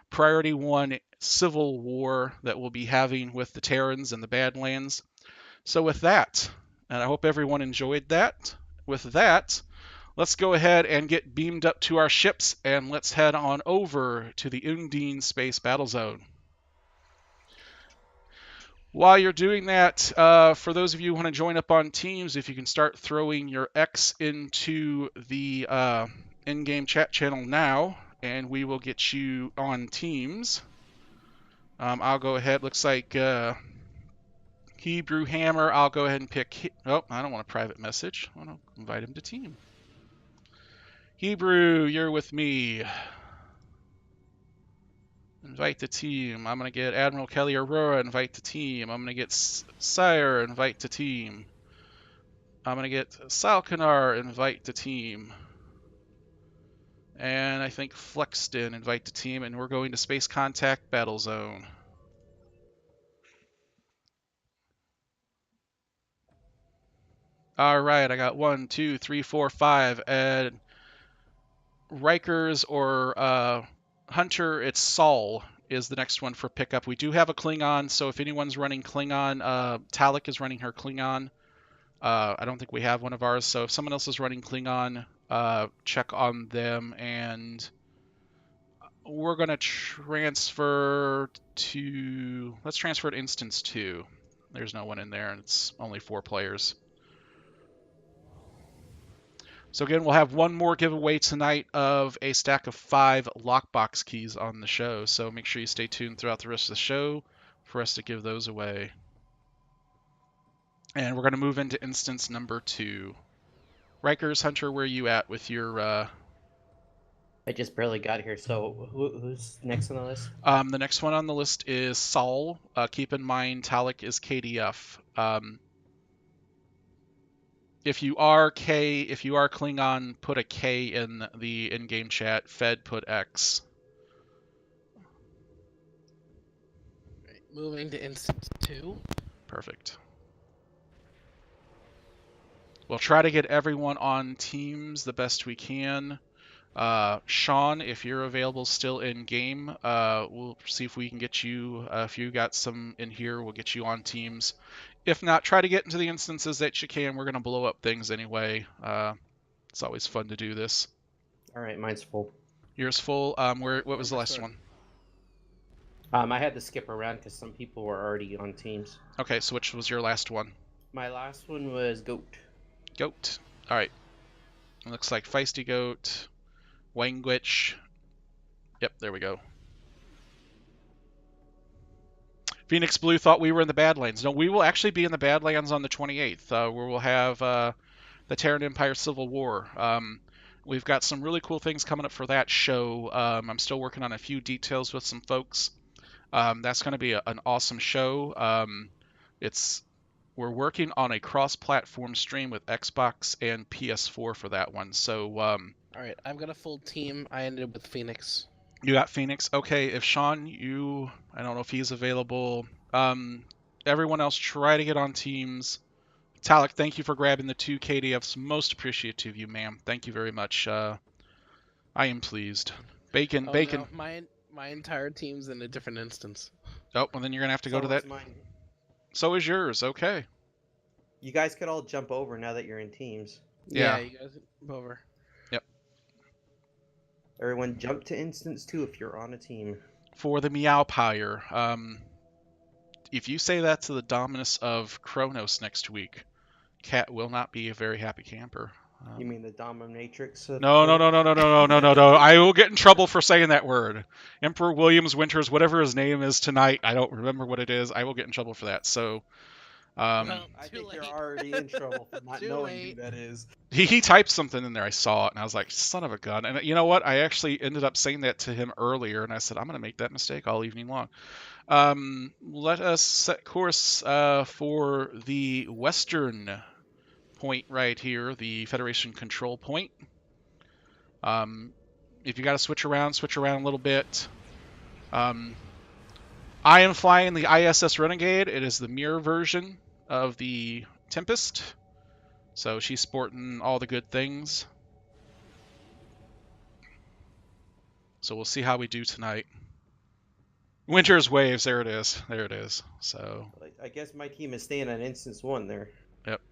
Priority One Civil War that we'll be having with the Terrans and the Badlands. So with that, and I hope everyone enjoyed that, with that, let's go ahead and get beamed up to our ships and let's head on over to the Undine Space Battlezone. While you're doing that, for those of you who want to join up on teams, if you can start throwing your X into the in-game chat channel now, and we will get you on teams. I'll go ahead. Looks like Hebrew Hammer. I'll go ahead and pick. Oh, I don't want a private message. I want to invite him to team. Hebrew, you're with me. Invite the team. I'm going to get Admiral Kelly Aurora, invite the team. I'm going to get Sire, invite the team. I'm going to get Salkanar, invite the team. And I think Flexton, invite the team. And we're going to Space Contact Battlezone. All right, I got 1, 2, 3, 4, 5. And Rikers or Hunter, it's Saul is the next one for pickup. We do have a Klingon, so if anyone's running Klingon, Talik is running her Klingon. I don't think we have one of ours, so if someone else is running Klingon, check on them, and we're going to transfer to... Let's transfer to Instance 2. There's no one in there, and it's only 4 players. So again, we'll have one more giveaway tonight of a stack of 5 lockbox keys on the show, so make sure you stay tuned throughout the rest of the show for us to give those away. And we're going to move into instance number 2. Rikers, Hunter, where are you at with your... I just barely got here, so who's next on the list? The next one on the list is Saul. Keep in mind, Talik is KDF. If you are Klingon, put a K in the in-game chat. Fed, put X. Right, moving to instance 2. Perfect. We'll try to get everyone on teams the best we can. Sean, if you're available still in game, we'll see if we can get you, if you got some in here, we'll get you on teams. If not, try to get into the instances that you can. We're going to blow up things anyway. It's always fun to do this. All right, mine's full. Yours full. What was the last one? I had to skip around because some people were already on teams. Okay, so which was your last one? My last one was Goat. Goat. All right. It looks like Feisty Goat, Wangwitch. Yep, there we go. Phoenix Blue thought we were in the Badlands. No, we will actually be in the Badlands on the 28th, where we'll have the Terran Empire Civil War. We've got some really cool things coming up for that show. I'm still working on a few details with some folks. That's going to be an awesome show. We're working on a cross-platform stream with Xbox and PS4 for that one. So, all right, I've got a full team. I ended up with Phoenix. You got Phoenix? Okay, if Sean, I don't know if he's available. Everyone else, try to get on teams. Talik, thank you for grabbing the 2 KDFs. Most appreciative of you, ma'am. Thank you very much. I am pleased. Bacon. No, my entire team's in a different instance. Oh, well then you're gonna have to go to that. Mine. So is yours. Okay. You guys could all jump over now that you're in teams. Yeah. You guys jump over. Yep. Everyone jump to instance 2 if you're on a team. For the Meowpire, if you say that to the Dominus of Kronos next week, Cat will not be a very happy camper. You mean the Dominatrix? No. I will get in trouble for saying that word. Emperor Williams Winters, whatever his name is tonight, I don't remember what it is. I will get in trouble for that. So, I think you're already in trouble for not knowing who that is. He typed something in there. I saw it, and I was like, son of a gun. And you know what? I actually ended up saying that to him earlier, and I said, I'm going to make that mistake all evening long. Let us set course for the western point right here, the Federation control point. If you got to switch around a little bit. I am flying the ISS Renegade. It is the mirror version of the Tempest, so she's sporting all the good things. So we'll see how we do tonight. Winter's Waves, there it is. So I guess my team is staying on instance 1 there. Yep.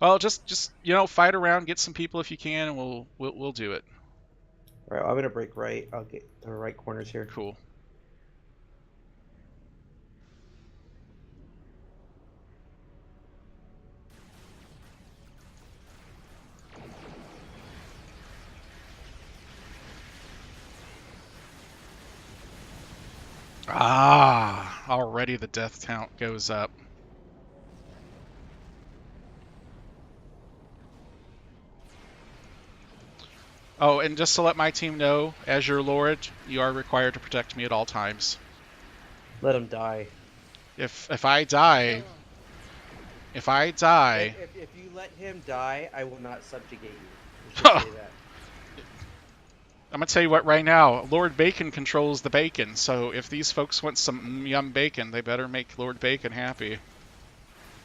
Well, just fight around, get some people if you can, and we'll do it. All right, I'm gonna break right. I'll get the right corners here. Cool. Already the death count goes up. Oh, and just to let my team know, as your lord, you are required to protect me at all times. Let him die. If I die... If you let him die, I will not subjugate you. You should say that. I'm going to tell you what right now, Lord Bacon controls the bacon, so if these folks want some yum bacon, they better make Lord Bacon happy.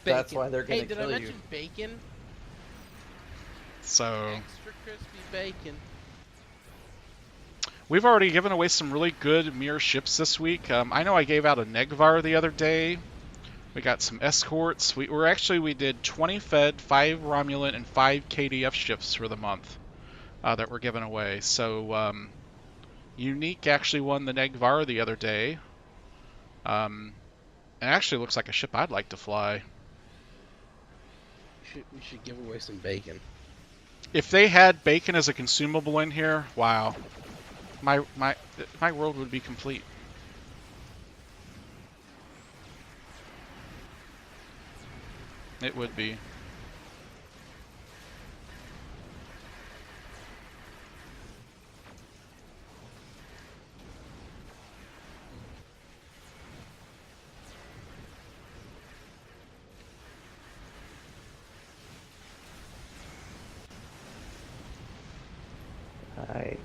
That's why they're gonna Hey, did I kill you. mention bacon? So Extra crispy bacon. we've already given away some really good mirror ships this week. I know I gave out a Negvar the other day. We got some escorts. We did 20 Fed, 5 Romulan, and 5 KDF ships for the month that we're giving away. So Unique actually won the Negvar the other day. It actually looks like a ship I'd like to fly. We should give away some bacon. If they had bacon as a consumable in here, wow, my world would be complete. It would be.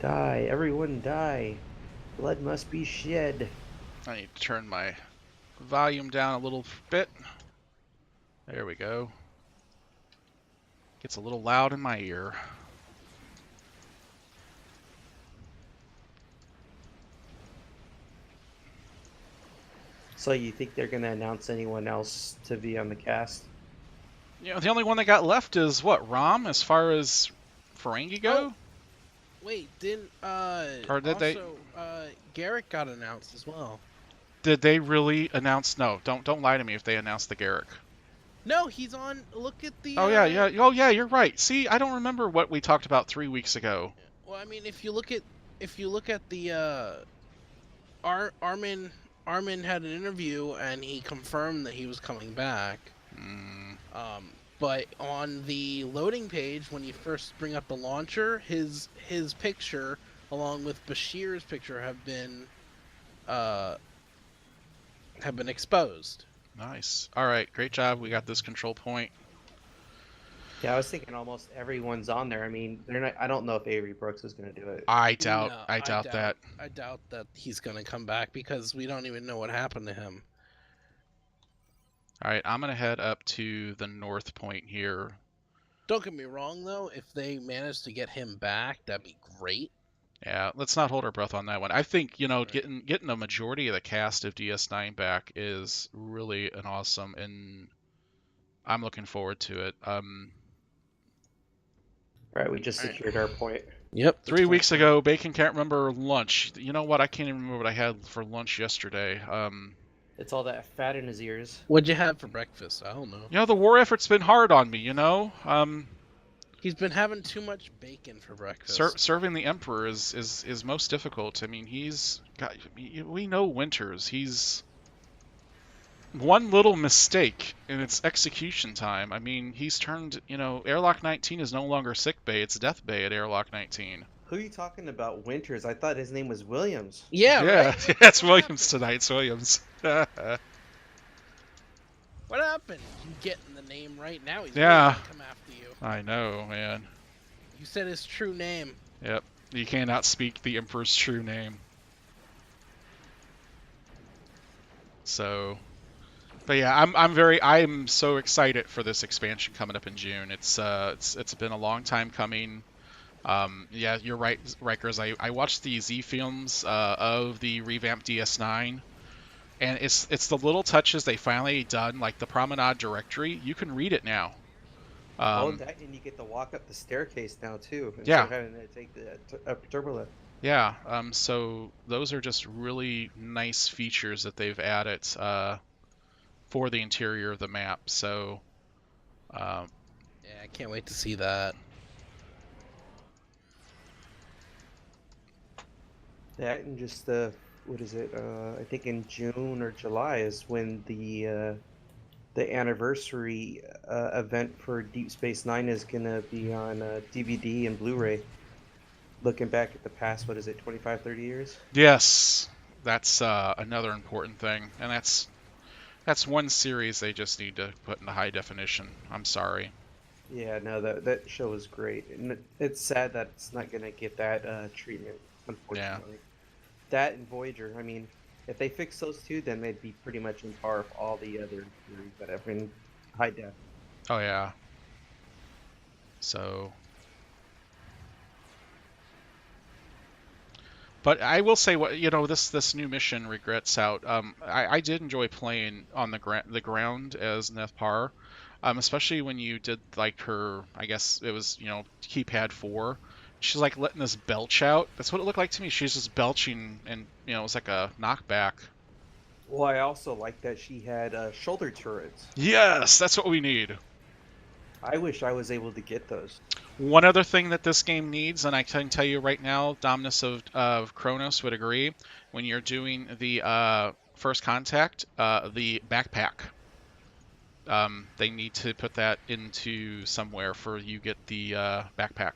Die, everyone die. Blood must be shed. I need to turn my volume down a little bit. There we go. Gets a little loud in my ear. So you think they're gonna announce anyone else to be on the cast? You know, the only one that got left is what, Rom, as far as Ferengi go? Oh. Wait, didn't Or did they- Garrick got announced as well. Did they really announce? No, don't lie to me if they announced the Garrick. No, he's on. Look at the. Oh yeah. Oh yeah, you're right. See, I don't remember what we talked about 3 weeks ago. Well, I mean, if you look at the Armin had an interview and he confirmed that he was coming back. But on the loading page, when you first bring up the launcher, his picture along with Bashir's picture have been exposed. Nice. All right, great job. We got this control point. Yeah, I was thinking almost everyone's on there. I mean, they're not. I don't know if Avery Brooks is gonna do it. I doubt that. I doubt that he's gonna come back because we don't even know what happened to him. All right, I'm gonna head up to the north point here. Don't get me wrong, though. If they manage to get him back, that'd be great. Yeah, let's not hold our breath on that one. I think, getting a majority of the cast of DS9 back is really an awesome, and I'm looking forward to it. Right, we just secured our point. Yep. 3 weeks ago, Bacon can't remember lunch. You know what? I can't even remember what I had for lunch yesterday. It's all that fat in his ears. What'd you have for breakfast? I don't know. The war effort's been hard on me, He's been having too much bacon for breakfast. Serving the Emperor is most difficult. I mean, we know Winters. He's one little mistake and it's execution time. I mean, he's turned, Airlock 19 is no longer sick bay, it's death bay at Airlock 19. Who are you talking about, Winters? I thought his name was Williams. Yeah, right? It's Williams tonight. It's Williams. What happened? You getting the name right now? He's Yeah. gonna come after you. I know, man. You said his true name. Yep. You cannot speak the Emperor's true name. So, but yeah, I'm so excited for this expansion coming up in June. It's been a long time coming. Yeah, you're right, Rikers. I watched the Z films of the revamped DS9, and it's the little touches they finally done, like the Promenade directory. You can read it now. That, and you get to walk up the staircase now too. Instead Yeah. of having to take the turbo lift. Yeah. So those are just really nice features that they've added for the interior of the map. So. Yeah, I can't wait to see that. That and just what is it? I think in June or July is when the anniversary event for Deep Space Nine is gonna be on DVD and Blu-ray. Looking back at the past, what is it, 25, 30 years? Yes, that's another important thing, and that's one series they just need to put into high definition. I'm sorry. Yeah, no, that show was great, and it's sad that it's not gonna get that treatment, unfortunately. That and Voyager. I mean, if they fix those two, then they'd be pretty much in par with all the other series that have been high def. Oh yeah. So, but I will say what this new mission regrets out. I did enjoy playing on the ground as Nethpar, especially when you did like her. I guess it was keypad 4. She's like letting this belch out. That's what it looked like to me. She's just belching, and it was like a knockback. Well, I also like that she had shoulder turrets. Yes, that's what we need. I wish I was able to get those. One other thing that this game needs, and I can tell you right now, Dominus of Kronos would agree, when you're doing the first contact, the backpack. They need to put that into somewhere for you get the backpack.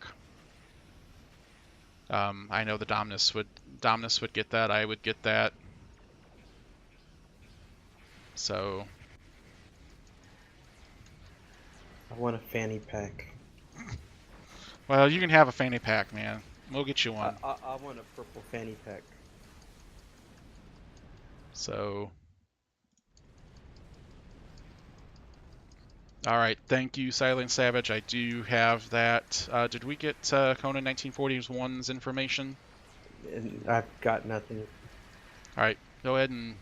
I know the Dominus would get that. I would get that. So I want a fanny pack. well, you can have a fanny pack, man. We'll get you one. I want a purple fanny pack. So, all right. Thank you, Silent Savage. I do have that. Did we get Conan 1941's information? And I've got nothing. All right. Go ahead and,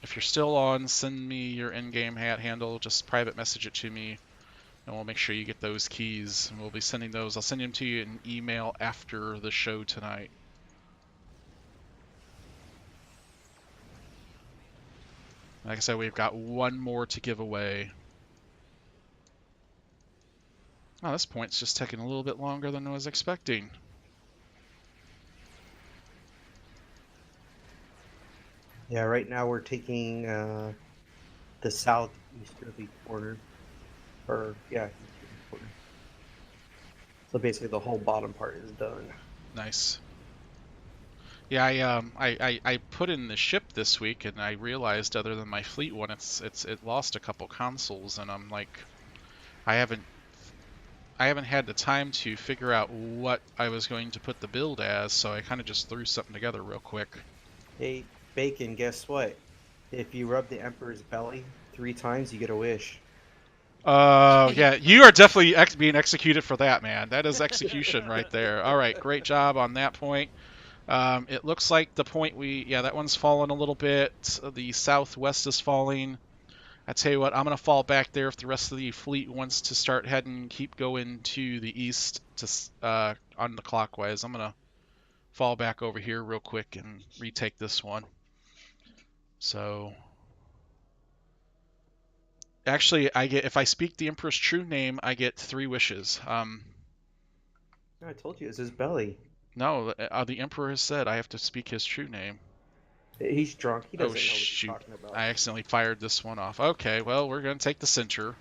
if you're still on, send me your in-game hat handle. Just private message it to me, and we'll make sure you get those keys. And we'll be sending those. I'll send them to you in email after the show tonight. Like I said, we've got one more to give away. Oh, this point's just taking a little bit longer than I was expecting. Yeah, right now we're taking the southeasterly corner. Or, yeah, easterly corner. So basically the whole bottom part is done. Nice. Yeah, I put in the ship this week, and I realized other than my fleet one, it lost a couple consoles, and I'm like, I haven't had the time to figure out what I was going to put the build as, so I kind of just threw something together real quick. Hey, Bacon, guess what? If you rub the Emperor's belly 3 times, you get a wish. Yeah, you are definitely being executed for that, man. That is execution right there. All right, great job on that point. It looks like the point that one's fallen a little bit. The southwest is falling. I tell you what, I'm going to fall back there if the rest of the fleet wants to start heading, keep going to the east to on the clockwise. I'm going to fall back over here real quick and retake this one. So, actually, if I speak the Emperor's true name, I get 3 wishes. I told you, it's his belly. No, the Emperor has said I have to speak his true name. He's drunk. He doesn't know what Shoot. he's talking about. I accidentally fired this one off. Okay, well, we're going to take the center.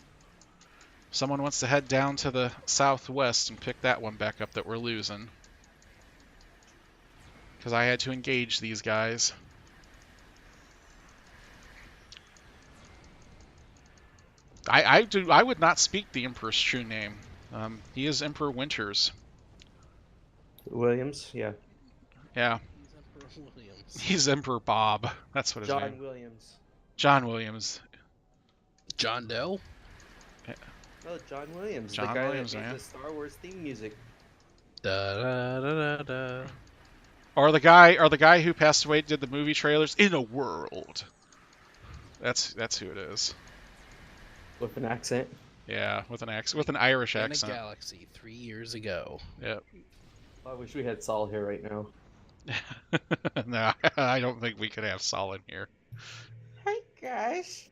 Someone wants to head down to the southwest and pick that one back up that we're losing. Because I had to engage these guys. I would not speak the Emperor's true name. He is Emperor Winters. Williams, yeah. Yeah. He's Emperor Williams. He's Emperor Bob. That's what his name. John Williams. John Williams. John Doe? Oh, John Williams. John the guy Williams, that made man. the Star Wars theme music. Da da da da da. Or the guy who passed away did the movie trailers in a world. That's who it is. With an accent. Yeah, with an Irish In accent. a galaxy 3 years ago. Yep. I wish we had Saul here right now. No, I don't think we could have Saul in here. Hi, guys.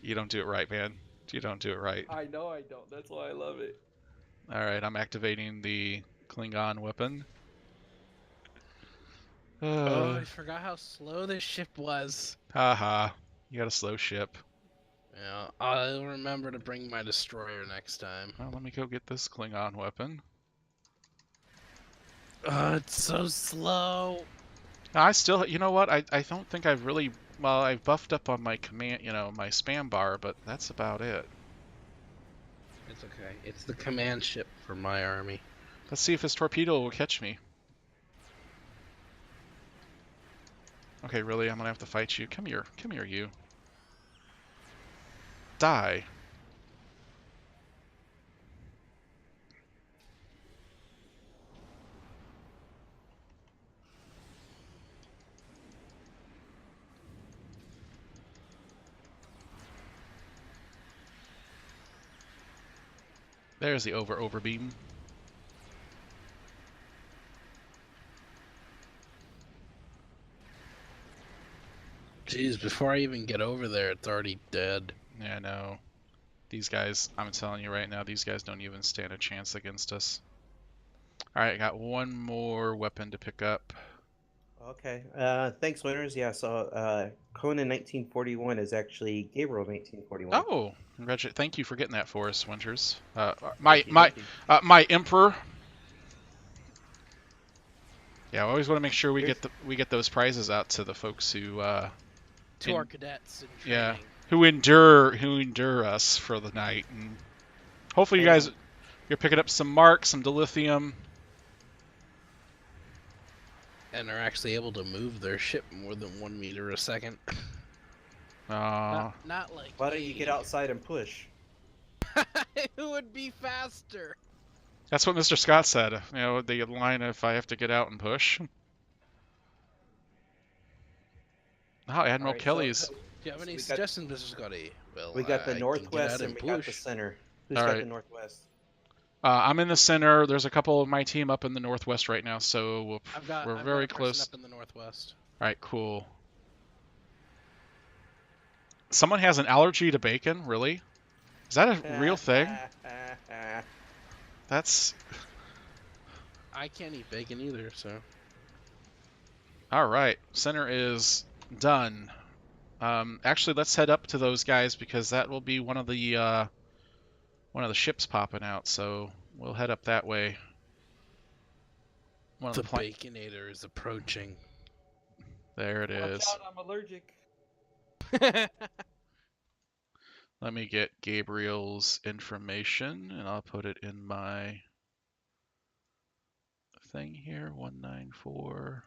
You don't do it right, man. You don't do it right. I know I don't. That's why I love it. All right, I'm activating the Klingon weapon. Oh, I forgot how slow this ship was. Haha. You got a slow ship. Yeah, I'll remember to bring my destroyer next time. Well, let me go get this Klingon weapon. It's so slow. I still, you know what? I don't think I've really, well, I've buffed up on my command, my spam bar, but that's about it. It's okay. It's the command ship for my army. Let's see if his torpedo will catch me. Okay, really? I'm gonna have to fight you. Come here, you. Die. There's the overbeam. Jeez, before I even get over there, it's already dead. Yeah, no. These guys, I'm telling you right now, these guys don't even stand a chance against us. Alright, I got one more weapon to pick up. Okay. Thanks, winners. Yeah, so Conan 1941 is actually Gabriel 1941. Oh, thank you for getting that for us, Winters. Thank you. My Emperor. Yeah, I always want to make sure we get those prizes out to the folks who To our cadets in training. yeah, who endure us for the night, and hopefully you guys you're picking up some marks, some dilithium, And are actually able to move their ship more than 1 meter a second. Not like Why don't you get outside and push? It would be faster. That's what Mr. Scott said. You know, the line if I have to get out and push. Oh, Admiral Alright, Kelly's. Do you have any suggestions, Mr. Scotty? Well, we got the I northwest can and get we out got the push. center. Who's All got right. the northwest? I'm in the center. There's a couple of my team up in the northwest right now, so we're very close. Up in the northwest. All right, cool. Someone has an allergy to bacon? Really? Is that a real thing? That's... I can't eat bacon either, so... Alright, center is done. Actually, let's head up to those guys because that will be one of the ships popping out, so we'll head up that way. The Baconator is approaching. There it is. Watch out, I'm allergic. Let me get Gabriel's information, and I'll put it in my thing here, 194.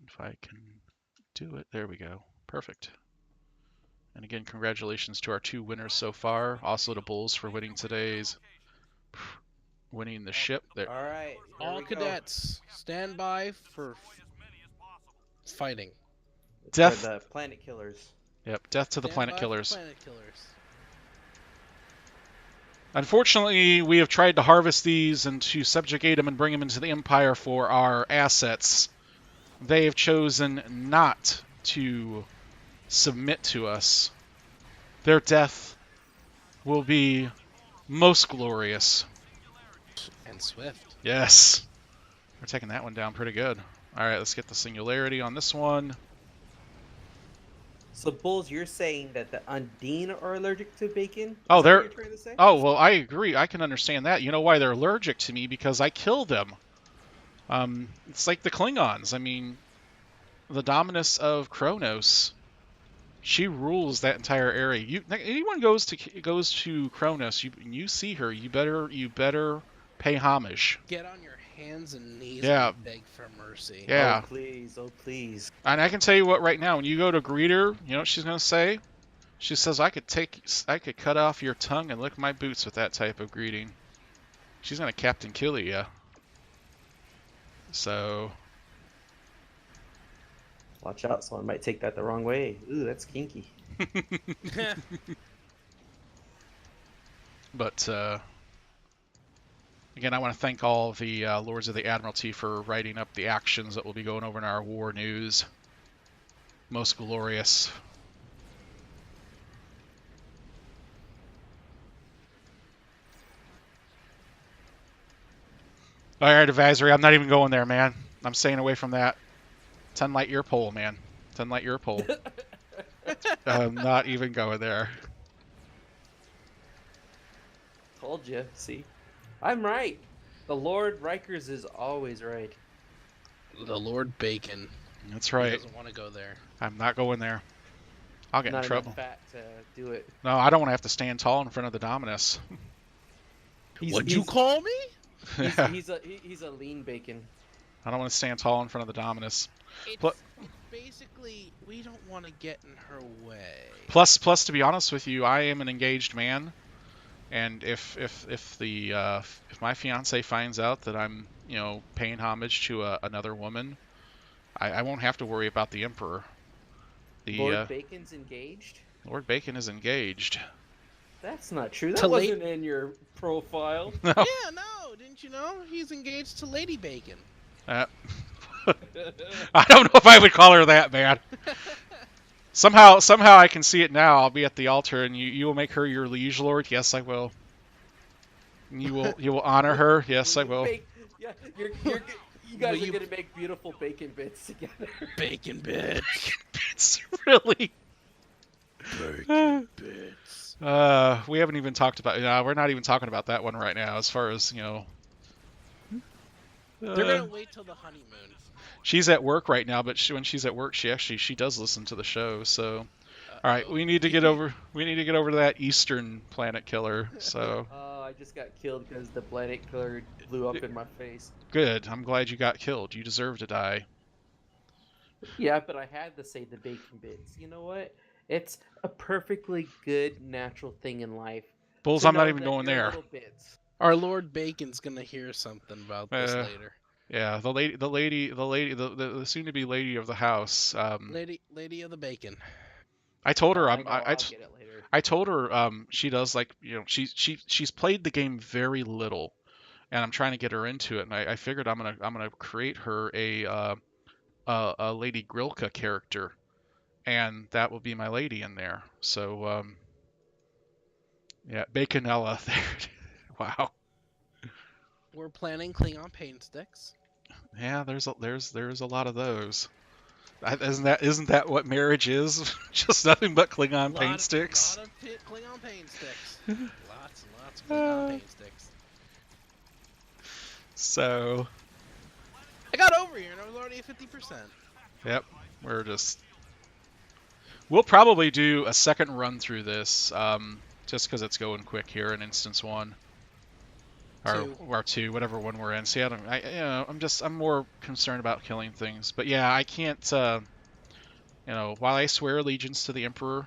If I can do it, there we go. Perfect. And again, congratulations to our 2 winners so far. Also to Bulls for winning the ship. There. All right. All cadets, stand by for fighting. Death. For the planet killers. Yep, death to the Stand planet by killers. for planet killers. Unfortunately, we have tried to harvest these and to subjugate them and bring them into the Empire for our assets. They have chosen not to submit to us. Their death will be most glorious. And swift. Yes. We're taking that one down pretty good. Alright, let's get the singularity on this one. So, Bulls, you're saying that the Undine are allergic to bacon? Oh, Is that what you're trying to say? Oh, well, I agree. I can understand that. You know why they're allergic to me? Because I kill them. It's like the Klingons. I mean, the Dominus of Kronos, she rules that entire area. Anyone goes to Kronos, you see her, you better pay homage. Get on your hands and knees Yeah. and beg for mercy. Yeah. Oh, please. Oh, please. And I can tell you what, right now, when you go to greet her, you know what she's gonna say? She says, I could cut off your tongue and lick my boots with that type of greeting. She's gonna Captain Kill ya. So. Watch out, someone might take that the wrong way. Ooh, that's kinky. But, again, I want to thank all of the Lords of the Admiralty for writing up the actions that will be going over in our war news. Most glorious. Alright, advisory, I'm not even going there, man. I'm staying away from that. 10 light year pole, man. 10 light year pole. I'm not even going there. Told you. See? I'm right. The Lord Rikers is always right. The Lord Bacon. That's He right. doesn't want to go there. I'm not going there. I'll get Not in trouble. enough fat to do it. No, I don't want to have to stand tall in front of the Dominus. What'd you call me? He's a lean bacon. I don't want to stand tall in front of the Dominus. It's basically, we don't want to get in her way. Plus, to be honest with you, I am an engaged man, and if my fiance finds out that I'm, paying homage to another woman, I won't have to worry about the Emperor. Lord Bacon's engaged? Lord Bacon is engaged. That's not true. That To wasn't in your profile. No. Yeah, no, didn't you know? He's engaged to Lady Bacon. I don't know if I would call her that, man. Somehow I can see it now. I'll be at the altar, and you will make her your liege lord. Yes, I will. You will honor her. Yes, I will. Yeah, you guys are gonna make beautiful bacon bits together. Bacon bits. It's really. Bacon bits. We haven't even talked about. We're not even talking about that one right now. As far as They're gonna wait till the honeymoon. She's at work right now, but when she's at work, she does listen to the show. So, all right, we need to get over to that Eastern planet killer. So. I just got killed because the planet killer blew up in my face. Good. I'm glad you got killed. You deserve to die. Yeah, but I had to say the bacon bits. You know what? It's a perfectly good natural thing in life. Bulls, I'm not even going there. Our Lord Bacon's gonna hear something about this later. Yeah, the soon-to-be lady of the house. Lady of the Bacon. I told her I'll get it later. I told her she does she's played the game very little, and I'm trying to get her into it. And I figured I'm gonna create her a Lady Grilka character, and that will be my lady in there. So yeah, Baconella there. Wow. We're planning Klingon paint sticks. Yeah, there's a lot of those. Isn't that what marriage is? Just nothing but Klingon paint sticks. A lot of Klingon paint sticks. Lots and lots of Klingon paint sticks. So. I got over here and I was already at 50%. Yep, we'll probably do a second run through this, just because it's going quick here in instance 1. Or 2, whatever one we're in. See, I'm more concerned about killing things. But yeah, I can't, while I swear allegiance to the Emperor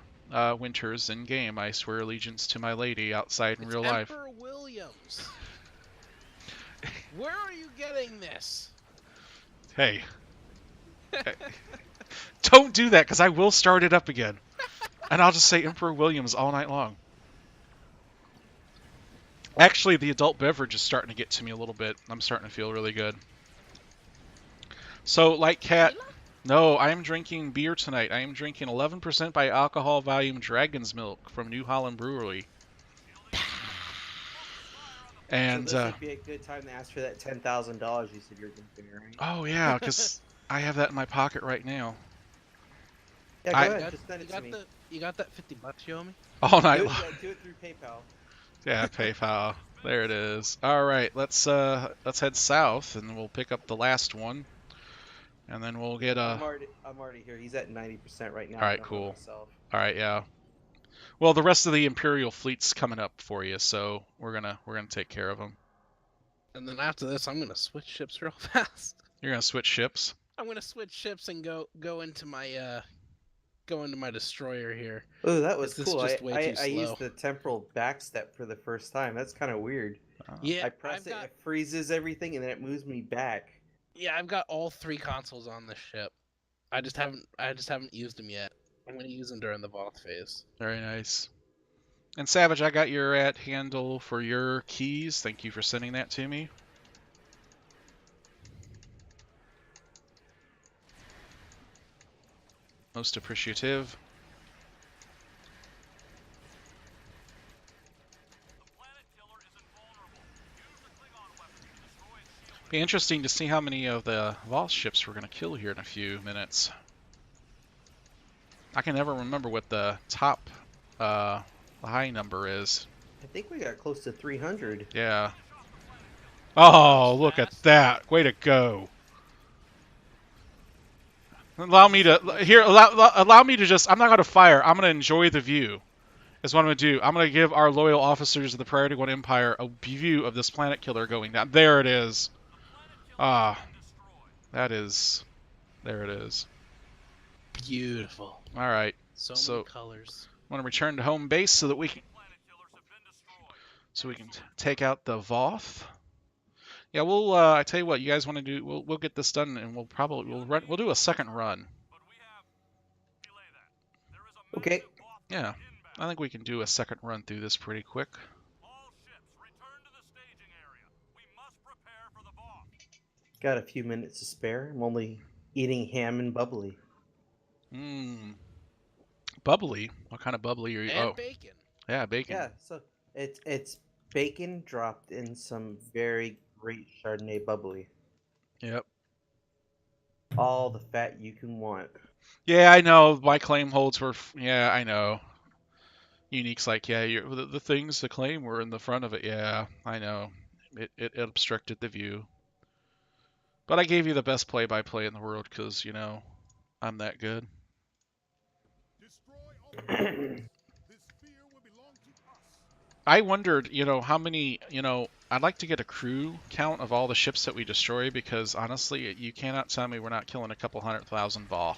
Winters in game, I swear allegiance to my lady outside in real life. Emperor Williams. Where are you getting this? Hey. Don't do that, because I will start it up again. And I'll just say Emperor Williams all night long. Actually, the adult beverage is starting to get to me a little bit. I'm starting to feel really good. So, like Kat... No, I am drinking beer tonight. I am drinking 11% by alcohol volume Dragon's Milk from New Holland Brewery. And, so this would be a good time to ask for that $10,000 you said you were going to pay, right? Oh, yeah, because I have that in my pocket right now. Yeah, go ahead. Just send it to me. You got that $50 you owe me? All night long. Do it through PayPal. Yeah, PayPal. There it is. All right, let's head south, and we'll pick up the last one, and then we'll get a. I'm already here. He's at 90% right now. All right, cool. All right, yeah. Well, the rest of the Imperial fleet's coming up for you, so we're gonna take care of them. And then after this, I'm gonna switch ships real fast. You're gonna switch ships? I'm gonna switch ships and go into my destroyer here. Oh, that was cool. I used the temporal backstep for the first time. That's kind of weird. Yeah, I press it freezes everything, and then it moves me back. Yeah, I've got all 3 consoles on this ship. I just haven't used them yet. I'm gonna use them during the Voth phase. Very nice. And Savage, I got your at handle for your keys. Thank you for sending that to me. Most appreciative. Be interesting to see how many of the Voth ships we're going to kill here in a few minutes. I can never remember what the top, the high number is. I think we got close to 300. Yeah. Oh, look at that! Way to go! Allow me to just. I'm not going to fire. I'm going to enjoy the view. Is what I'm going to do. I'm going to give our loyal officers of the Priority One Empire a view of this planet killer going down. There it is. Ah, that is. There it is. Beautiful. All right. So many colors. I want to return to home base so that we can take out the Voth. Yeah, we'll. I tell you what, you guys want to do? We'll get this done, and we'll do a second run. Okay. Yeah. I think we can do a second run through this pretty quick. All ships, return to the staging area. We must prepare for the bomb. Got a few minutes to spare. I'm only eating ham and bubbly. Mmm. Bubbly? What kind of bubbly are you? And oh, bacon. yeah, bacon. Yeah, so it's bacon dropped in some very great Chardonnay bubbly. Yep. All the fat you can want. Yeah, I know. My claim holds were. Yeah, I know. Unique's like, yeah, the things to claim were in the front of it. Yeah, I know. It obstructed the view. But I gave you the best play-by-play in the world because, you know, I'm that good. Destroy all ships. This sphere will belong to us. I wondered, you know, how many, you know, I'd like to get a crew count of all the ships that we destroy because, honestly, you cannot tell me we're not killing a couple 100,000 Voth.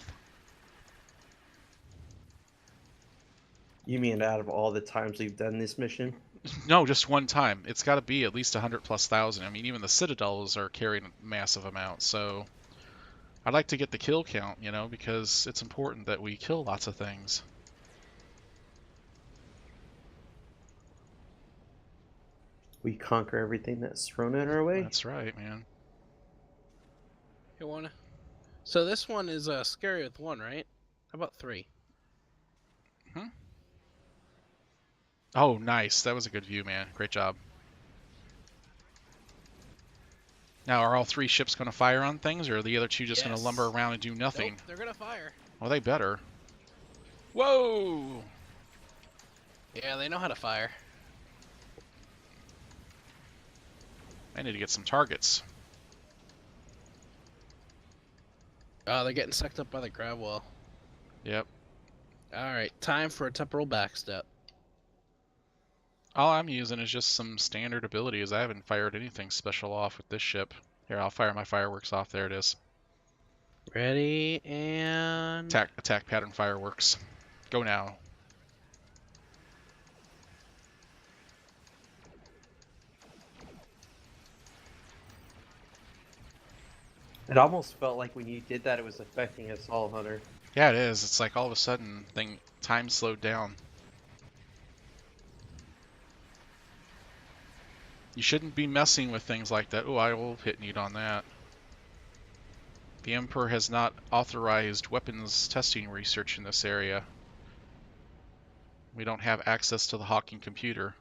You mean out of all the times we've done this mission? No, just one time. It's got to be at least 100,000+. I mean, even the Citadels are carrying a massive amount, so I'd like to get the kill count, you know, because it's important that we kill lots of things. We conquer everything that's thrown in our way. That's right, man. You wanna? So this one is scary with 1, right? How about 3? Oh, nice. That was a good view, man. Great job. Now, are all 3 ships going to fire on things, or are the other 2 just going to Yes. lumber around and do nothing? Nope, they're gonna fire. Well, they better. Whoa! Yeah, they know how to fire. I need to get some targets. Oh, they're getting sucked up by the grab wall. Yep. Alright, time for a temporal backstep. All I'm using is just some standard abilities. I haven't fired anything special off with this ship. Here, I'll fire my fireworks off. There it is. Ready, and... Attack pattern fireworks. Go now. It almost felt like when you did that, it was affecting us all, Hunter. Yeah, it is. It's like all of a sudden, time slowed down. You shouldn't be messing with things like that. Oh, I will hit need on that. The Emperor has not authorized weapons testing research in this area. We don't have access to the Hawking computer.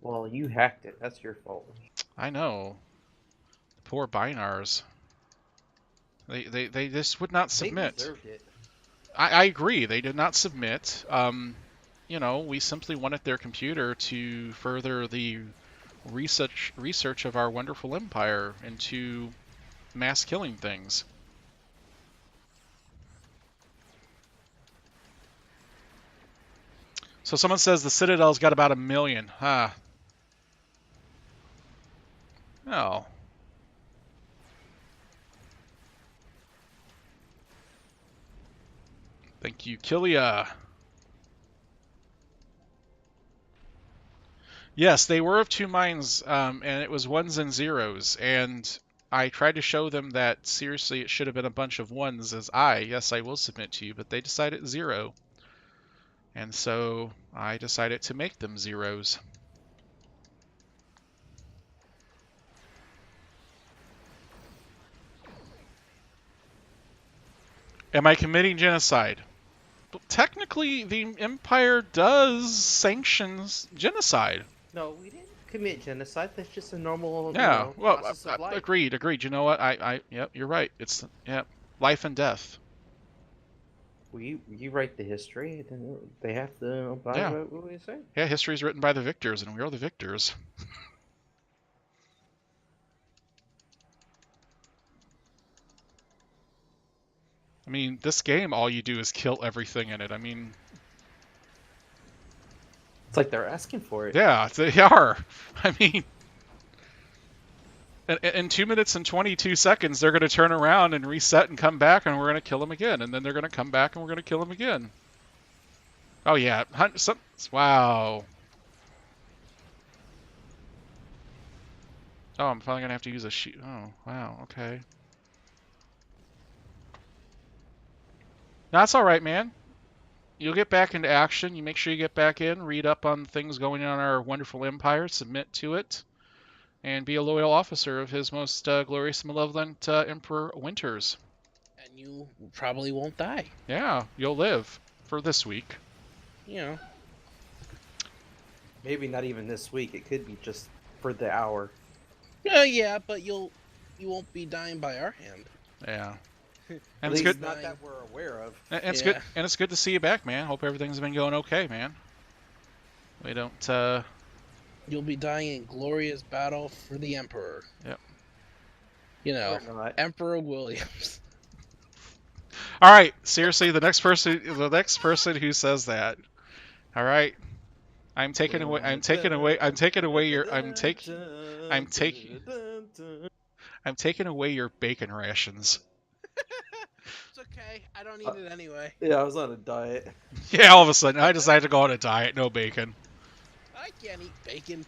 Well, you hacked it. That's your fault. I know. Poor Binars. They just would not submit. They deserved it. I agree. They did not submit. You know, we simply wanted their computer to further the research of our wonderful empire into mass killing things. So someone says the Citadel's got about 1 million. Ah. Oh. Thank you, Killia. Yes, they were of 2 minds, and it was 1s and 0s, and I tried to show them that, seriously, it should have been a bunch of 1s, as yes, I will submit to you, but they decided 0. And so I decided to make them 0s. Am I committing genocide? Well, technically, the Empire does sanction genocide. No, we didn't commit genocide. That's just a normal, Yeah, well, process of life. agreed. You know what? Yep, you're right. It's, yep, life and death. You write the history. Then they have to abide by what we say. Yeah, history is written by the victors, and we are the victors. I mean, this game, all you do is kill everything in it. I mean... It's like they're asking for it. Yeah, they are. I mean... In 2 minutes and 22 seconds, they're going to turn around and reset and come back, and we're going to kill them again. And then they're going to come back, and we're going to kill them again. Oh, yeah. Wow. Oh, I'm finally going to have to use a sheet. Oh, wow. Okay. No, that's all right, man. you'll get back into action. You make sure you get back in, read up on things going on in our wonderful empire, submit to it, and be a loyal officer of His Most Glorious and Malevolent Emperor Winters. And you probably won't die. Yeah, you'll live for this week. You know. Maybe not even this week. It could be just for the hour. Yeah, but you won't be dying by our hand. Yeah. At And it's least good. not that we're aware of. And it's Yeah. good. And it's good to see you back, man. Hope everything's been going okay, man. We don't. You'll be dying in glorious battle for the Emperor. Yep. You know, Or not. Emperor Williams. All right. Seriously, the next person who says that. All right. I'm taking away your bacon rations. It's okay. I don't eat it anyway. Yeah, I was on a diet. Yeah, all of a sudden I decided to go on a diet, no bacon. I can't eat bacon.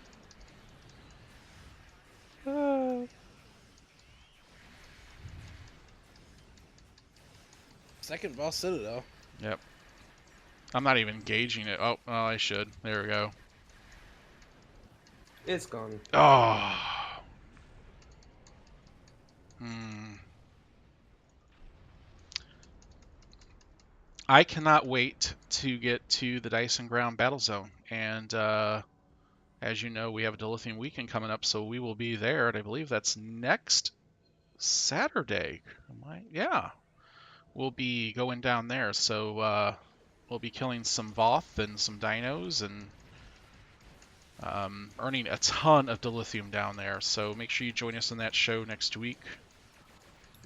Second Ball Citadel. Yep. I'm not even gauging it. Oh, I should. There we go. It's gone. Oh. I cannot wait to get to the Dyson Ground Battlezone, and as you know, we have a Dilithium weekend coming up, so we will be there, and I believe that's next Saturday. Yeah, we'll be going down there, so we'll be killing some Voth and some dinos, and earning a ton of dilithium down there. So make sure you join us on that show next week.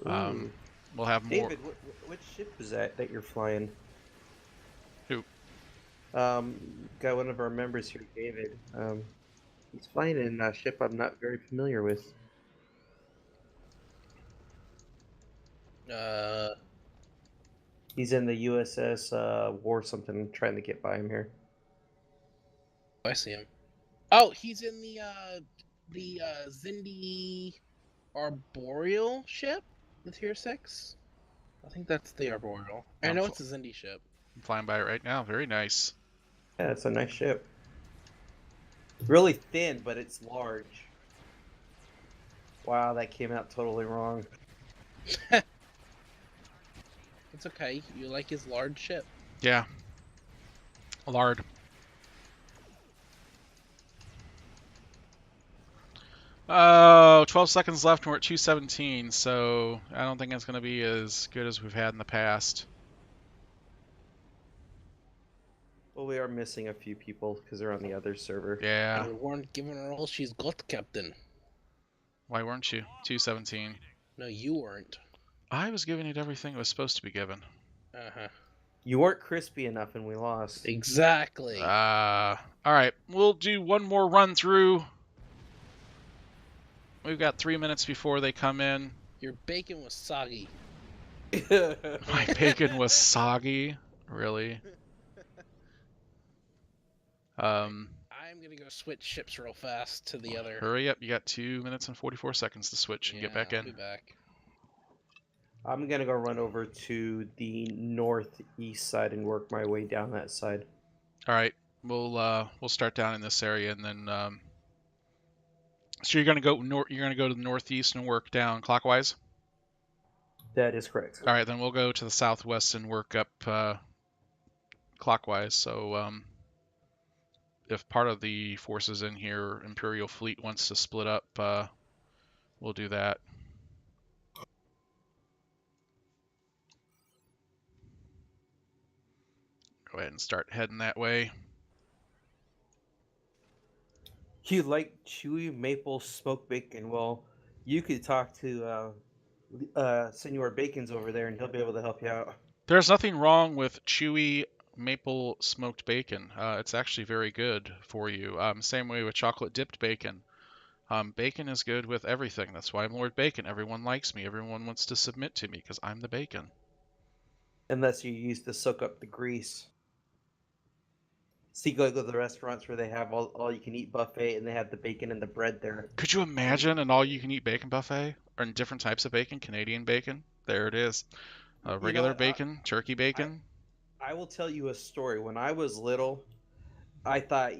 Ooh. We'll have more. David, which ship is that you're flying? Who? Got one of our members here, David. He's flying in a ship I'm not very familiar with. He's in the USS War something. I'm trying to get by him here. I see him. Oh, he's in the Zindi Arboreal ship, the Tier 6. I think that's the Arboreal. I know it's a Zindi ship. I'm flying by it right now. Very nice. Yeah, it's a nice ship. Really thin, but it's large. Wow, that came out totally wrong. It's okay. You like his large ship. Yeah. Lard. Oh, 12 seconds left and we're at 217, so I don't think it's going to be as good as we've had in the past. Well, we are missing a few people because they're on the other server. Yeah. We weren't giving her all she's got, Captain. Why weren't you? 217. No, you weren't. I was giving it everything it was supposed to be given. Uh-huh. You weren't crispy enough and we lost. Exactly. Alright, we'll do one more run through. We've got 3 minutes before they come in. Your bacon was soggy. My bacon was soggy. Really? I'm gonna go switch ships real fast to the other. Hurry up, you got 2 minutes and 44 seconds to switch and get back I'll in. be back. I'm gonna go run over to the northeast side and work my way down that side. Alright, we'll start down in this area and then so you're gonna go to the northeast and work down clockwise? That is correct. Alright, then we'll go to the southwest and work up clockwise. So if part of the forces in here, Imperial Fleet, wants to split up, we'll do that. Go ahead and start heading that way. You like chewy maple smoked bacon? Well, you could talk to Senor Bacon's over there, and he'll be able to help you out. There's nothing wrong with chewy maple smoked bacon. It's actually very good for you. Same way with chocolate dipped bacon. Bacon is good with everything. That's why I'm Lord Bacon. Everyone likes me. Everyone wants to submit to me because I'm the bacon. Unless you use to soak up the grease. See, go to the restaurants where they have all you can eat buffet and they have the bacon and the bread there. Could you imagine an all-you-can-eat bacon buffet? Or in different types of bacon? Canadian bacon? There it is. Regular bacon, turkey bacon. I will tell you a story. When I was little, I thought,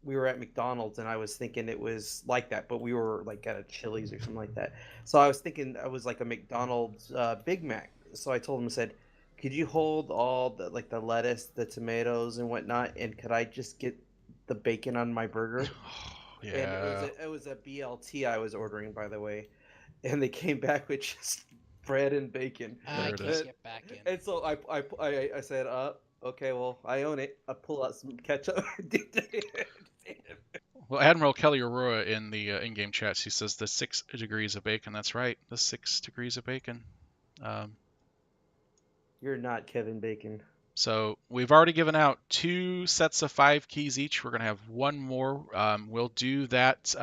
we were at McDonald's and I was thinking it was like that, but we were like at a Chili's or something like that. So I was thinking I was like a McDonald's Big Mac. So I told him, I said, could you hold all the like the lettuce, the tomatoes, and whatnot, and could I just get the bacon on my burger? And Yeah. it was a BLT I was ordering, by the way, and they came back with just bread and bacon. I it can't is. get back in. And so I said, okay, well, I own it. I pull out some ketchup. Well, Admiral Kelly Aurora in the in-game chat, she says the 6 degrees of bacon. That's right, the 6 degrees of bacon. You're not Kevin Bacon. So we've already given out 2 sets of 5 keys each. We're going to have one more. We'll do that.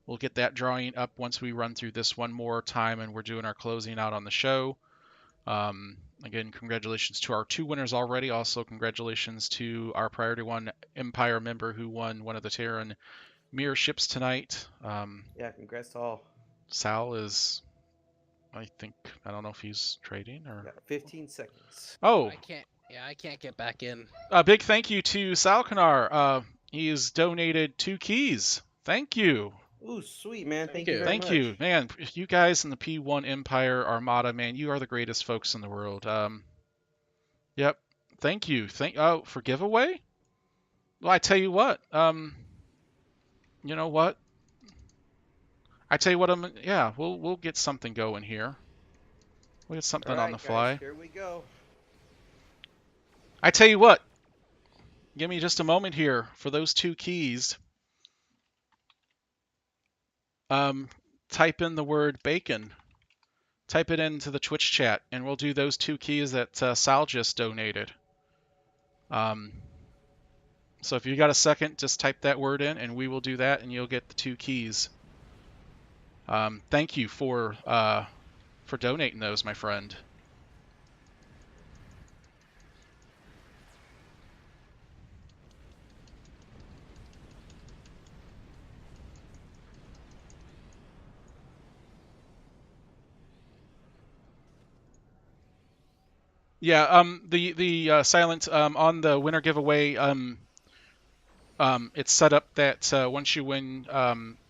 We'll get that drawing up once we run through this one more time, and we're doing our closing out on the show. Again, congratulations to our 2 winners already. Also, congratulations to our Priority One Empire member who won one of the Terran mirror ships tonight. Yeah, congrats to all. Sal is, I don't know if he's trading or. Yeah, 15 seconds. Oh, I can't get back in. a big thank you to Sal Kanar. He's donated 2 keys. Thank you. Ooh, sweet, man. Thank you. you very Thank much. you, man. You guys in the P1 Empire Armada, man, you are the greatest folks in the world. Yep. Thank you. For giveaway? Well, I tell you what. You know what? I tell you what. We'll get something going here. We'll get something All on right, the fly. guys, here we go. I tell you what. Give me just a moment here for those 2 keys. Type in the word bacon. Type it into the Twitch chat, and we'll do those 2 keys that Sal just donated. So if you got a second, just type that word in, and we will do that, and you'll get the 2 keys. Thank you for donating those, my friend. Yeah, the silent on the winner giveaway, it's set up that once you win,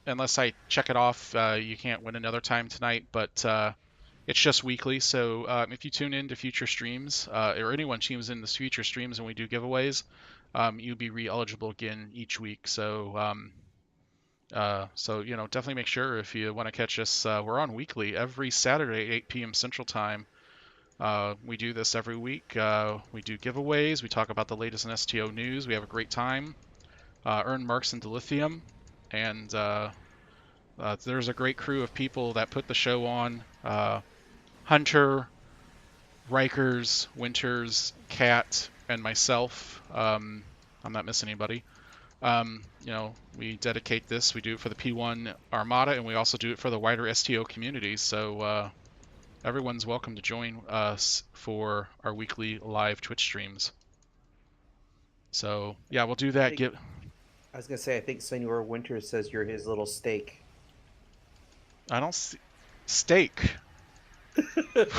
unless I check it off, you can't win another time tonight, but it's just weekly. So if you tune in to future streams, or anyone tunes in to future streams and we do giveaways, you'll be re-eligible again each week. So definitely make sure if you want to catch us, we're on weekly every Saturday, 8 p.m. Central Time. We do this every week. We do giveaways. We talk about the latest in STO news. We have a great time. Earn marks into lithium. And there's a great crew of people that put the show on. Hunter, Rikers, Winters, Kat, and myself. I'm not missing anybody. We dedicate this. We do it for the P1 Armada, and we also do it for the wider STO community. So everyone's welcome to join us for our weekly live Twitch streams. So yeah, we'll do that. I was gonna say, I think Senor Winters says you're his little steak. I don't see steak.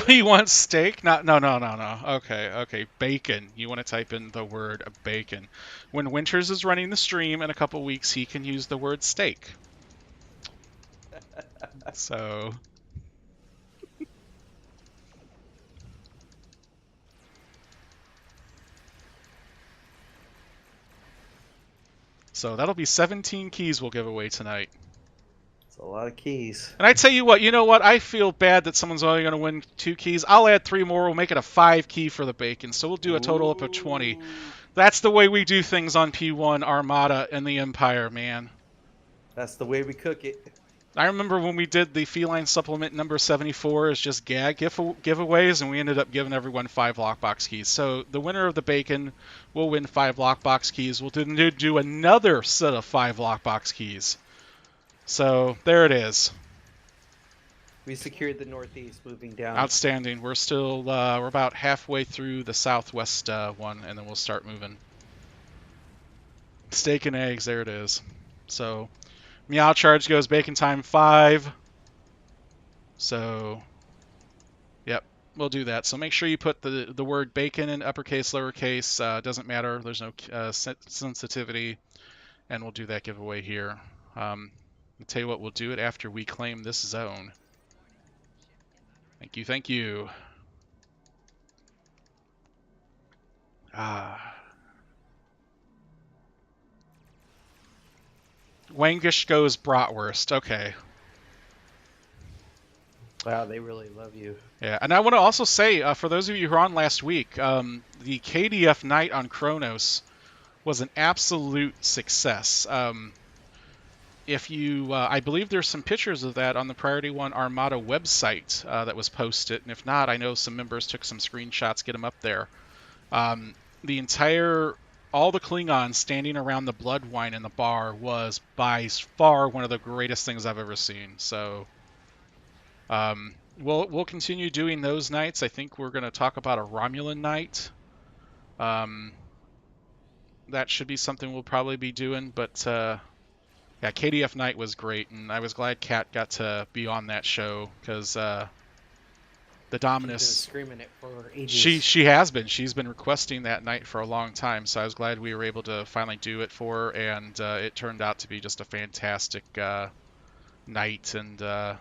You want steak? No. Okay. Bacon. You want to type in the word bacon. When Winters is running the stream in a couple weeks, he can use the word steak. So. So that'll be 17 keys we'll give away tonight. It's a lot of keys. And I tell you what, I feel bad that someone's only going to win 2 keys. I'll add 3 more. We'll make it a 5 key for the bacon. So we'll do a total up of 20. That's the way we do things on P1 Armada and the Empire, man. That's the way we cook it. I remember when we did the Feline Supplement number 74 as just gag giveaways, and we ended up giving everyone 5 lockbox keys. So the winner of the bacon will win 5 lockbox keys. We'll do another set of 5 lockbox keys. So there it is. We secured the Northeast, moving down. Outstanding. We're still we're about halfway through the Southwest one, and then we'll start moving. Steak and eggs. There it is. So Meow Charge goes bacon time 5. So, yep. we'll do that. So make sure you put the word bacon in uppercase, lowercase. Doesn't matter. There's no sensitivity, and we'll do that giveaway here. I'll tell you what, we'll do it after we claim this zone. Thank you, thank you. Wangish goes bratwurst. Okay. Wow, they really love you. Yeah, and I want to also say, for those of you who were on last week, the KDF night on Kronos was an absolute success. If you, I believe there's some pictures of that on the Priority One Armada website that was posted, and if not, I know some members took some screenshots, get them up there. All the Klingons standing around the blood wine in the bar was by far one of the greatest things I've ever seen. So, we'll continue doing those nights. I think we're going to talk about a Romulan night. That should be something we'll probably be doing, but yeah, KDF night was great, and I was glad Kat got to be on that show because the Dominus. She's been screaming it for ages. She has been. She's been requesting that night for a long time, so I was glad we were able to finally do it for her, and it turned out to be just a fantastic night. And the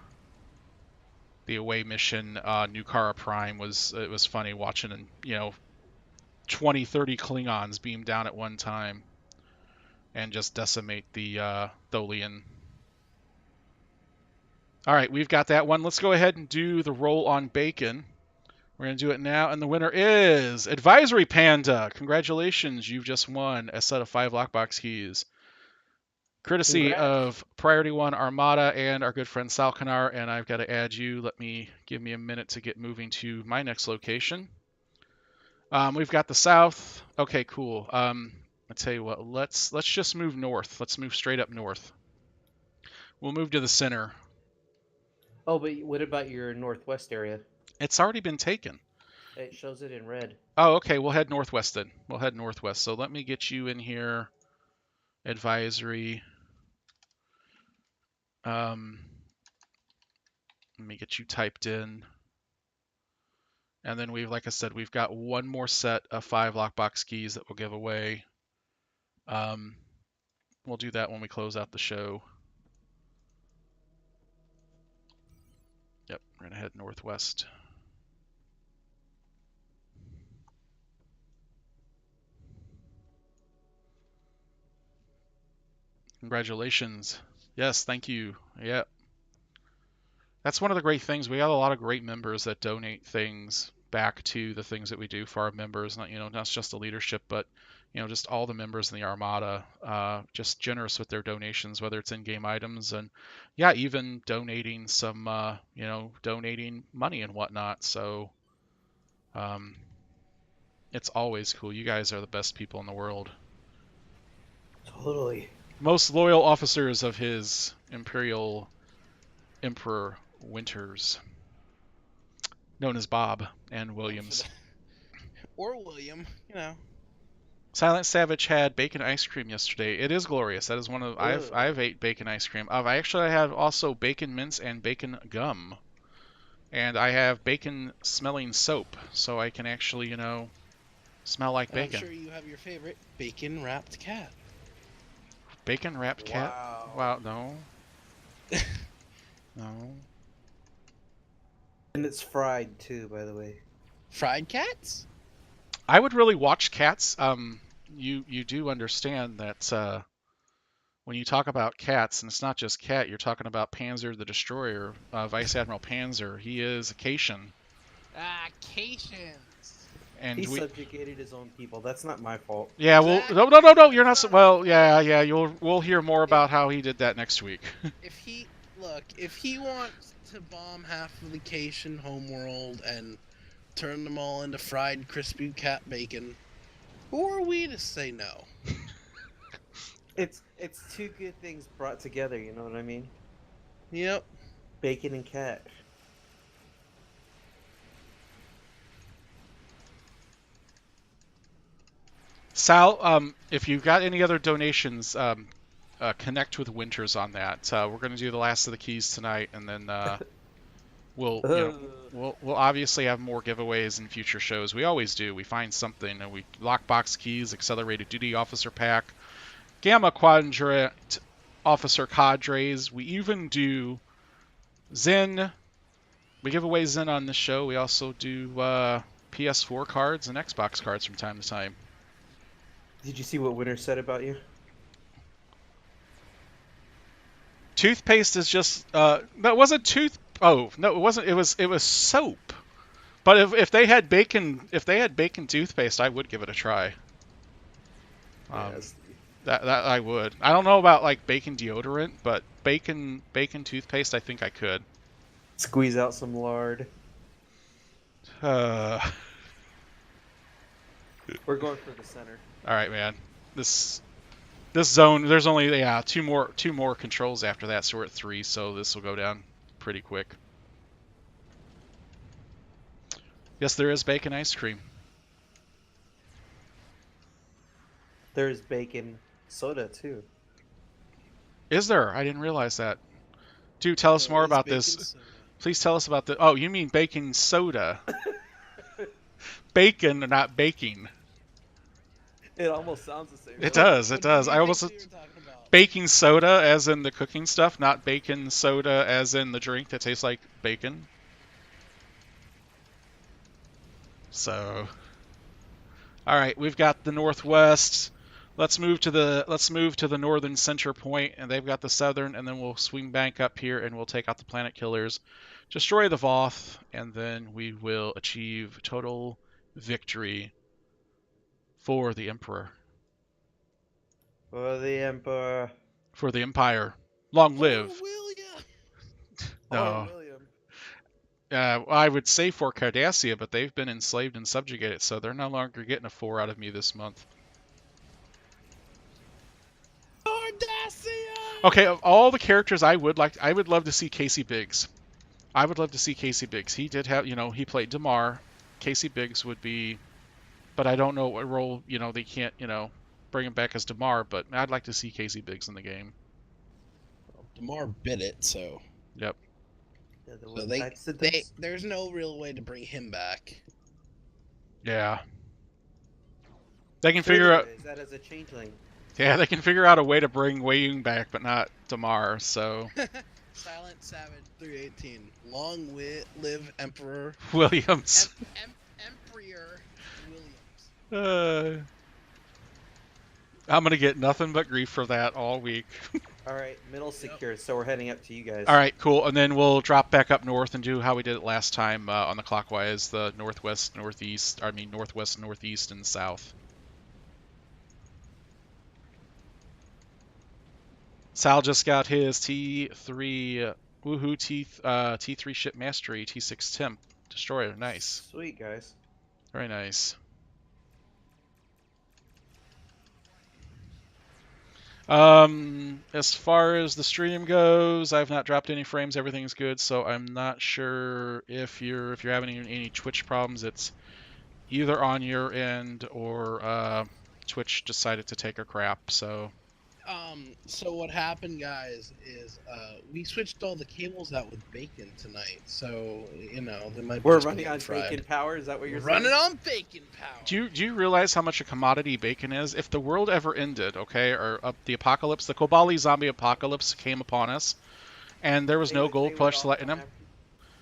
away mission, Nukara Prime, was funny watching, and 20, 30 Klingons beam down at one time and just decimate the Tholian. All right, we've got that one. Let's go ahead and do the roll on bacon. We're going to do it now, and the winner is Advisory Panda. Congratulations, you've just won a set of 5 lockbox keys. Courtesy Congrats. of Priority One Armada and our good friend Salkanar, and I've got to add you. Give me a minute to get moving to my next location. We've got the south. Okay, cool. I'll tell you what, let's just move north. Let's move straight up north. We'll move to the center. Oh, but what about your northwest area? It's already been taken. It shows it in red. Oh, okay. We'll head northwest then. We'll head northwest. So let me get you in here. Advisory. Let me get you typed in. And then like I said, we've got one more set of 5 lockbox keys that we'll give away. We'll do that when we close out the show. Yep, we're gonna head northwest. Congratulations. Yes, thank you. Yeah. That's one of the great things. We got a lot of great members that donate things back to the things that we do for our members. Not just the leadership, but just all the members in the Armada, just generous with their donations, whether it's in-game items and even donating some, donating money and whatnot. So, it's always cool. You guys are the best people in the world. Totally. Most loyal officers of His Imperial Emperor Winters, known as Bob and Williams. Or William, Silent Savage had bacon ice cream yesterday. It is glorious. That is one of I've ate bacon ice cream. I actually have also bacon mints and bacon gum, and I have bacon smelling soap, so I can actually smell like bacon. I'm sure you have your favorite bacon wrapped cat. Bacon wrapped cat? Wow, no. No. And it's fried too, by the way. Fried cats? I would really watch cats. You do understand that when you talk about cats, and it's not just cat, you're talking about Panzer the Destroyer, Vice Admiral Panzer. He is a Cation. Cations. And He subjugated his own people. That's not my fault. Yeah, well, no, you're not. Well, yeah, we'll hear more about how he did that next week. If he wants to bomb half of the Cation homeworld and turn them all into fried crispy cat bacon, who are we to say no? It's two good things brought together, you know what I mean? Yep. Bacon and cat. Sal, if you've got any other donations, connect with Winters on that. We're going to do the last of the keys tonight, and then We'll we'll obviously have more giveaways in future shows. We always do. We find something, and we lockbox keys, accelerated duty officer pack, gamma quadrant officer cadres. We even do Zen. We give away Zen on this show. We also do PS4 cards and Xbox cards from time to time. Did you see what Winter said about you? Toothpaste is just that wasn't tooth. Oh no, it wasn't. It was soap. But if they had bacon toothpaste, I would give it a try. Yes. That I would. I don't know about like bacon deodorant, but bacon toothpaste, I think I could. Squeeze out some lard. All We're going for the center. right, man. This zone, there's only two more controls after that, so we're at 3. So this will go down pretty quick. Yes, there is bacon ice cream. There's bacon soda too. Is there? I didn't realize that. Dude, tell us more about this. Soda. Please tell us about the. Oh, you mean baking soda? Bacon, not baking. It almost sounds the same. It does. It does. I almost baking soda, as in the cooking stuff, not bacon soda, as in the drink that tastes like bacon. So, all right, we've got the northwest. Let's move to the northern center point, and they've got the southern, and then we'll swing back up here, and we'll take out the planet killers, destroy the Voth, and then we will achieve total victory for the Emperor. For the Emperor. For the Empire. Long live. William. No. Oh, William. I would say for Cardassia, but they've been enslaved and subjugated, so they're no longer getting a 4 out of me this month. Cardassia! Okay, of all the characters I would love to see Casey Biggs. I would love to see Casey Biggs. He did have, he played Damar. Casey Biggs would be, but I don't know what role, they can't, bring him back as Damar, but I'd like to see Casey Biggs in the game. Damar bit it, so. Yep. So there's no real way to bring him back. Yeah. They can figure out. Is that as a changeling? Yeah, they can figure out a way to bring Wei Yun back, but not Damar. So. Silent Savage 318. Long live Emperor Williams. Emperor Williams. I'm gonna get nothing but grief for that all week. All right, middle secure, so we're heading up to you guys. All right, cool. And then we'll drop back up north and do how we did it last time on the clockwise, the northwest, northeast, and south. Sal just got his T3 T3 ship mastery, T6 temp destroyer. Nice. Sweet, guys. Very nice. As far as the stream goes, I've not dropped any frames. Everything's good, so I'm not sure if you're having any Twitch problems. It's either on your end or Twitch decided to take a crap. So what happened, guys, is we switched all the cables out with bacon tonight. So they might. We're running on bacon power. Is that what you're saying? Running on bacon power. Do you realize how much a commodity bacon is? If the world ever ended, okay, or the apocalypse, the Kobali zombie apocalypse came upon us, and there was no gold plush to lighten them.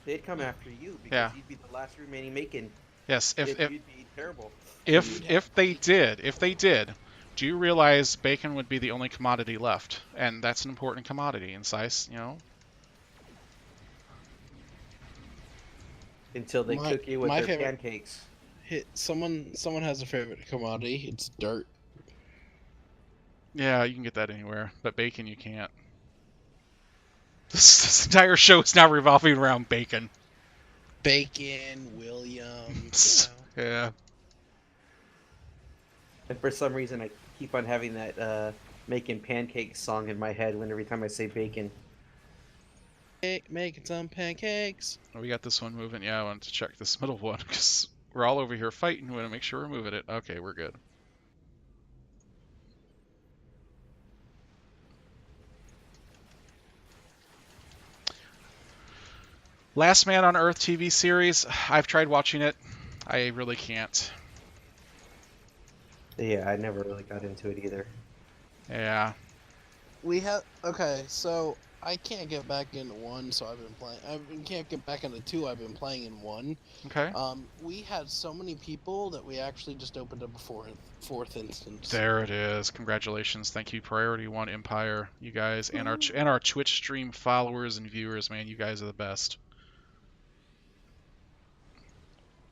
They'd come after you because you'd be the last remaining bacon. Yes, you'd be terrible. If they did. Do you realize bacon would be the only commodity left? And that's an important commodity in size, Until they cook you with their pancakes. Someone has a favorite commodity. It's dirt. Yeah, you can get that anywhere, but bacon you can't. This entire show is now revolving around bacon. Bacon, William. Yeah. And for some reason, I keep on having that making pancakes song in my head every time I say bacon. Making some pancakes. We got this one moving. Yeah, I wanted to check this middle one because we're all over here fighting. We want to make sure we're moving it. Okay, we're good. Last Man on Earth TV series. I've tried watching it. I really can't. Yeah, I never really got into it either. Yeah. Okay, so I can't get back into 1, so I've been playing. I can't get back into 2. I've been playing in 1. Okay. We had so many people that we actually just opened up a fourth instance. There it is. Congratulations. Thank you, Priority One Empire. You guys and our Twitch stream followers and viewers, man. You guys are the best.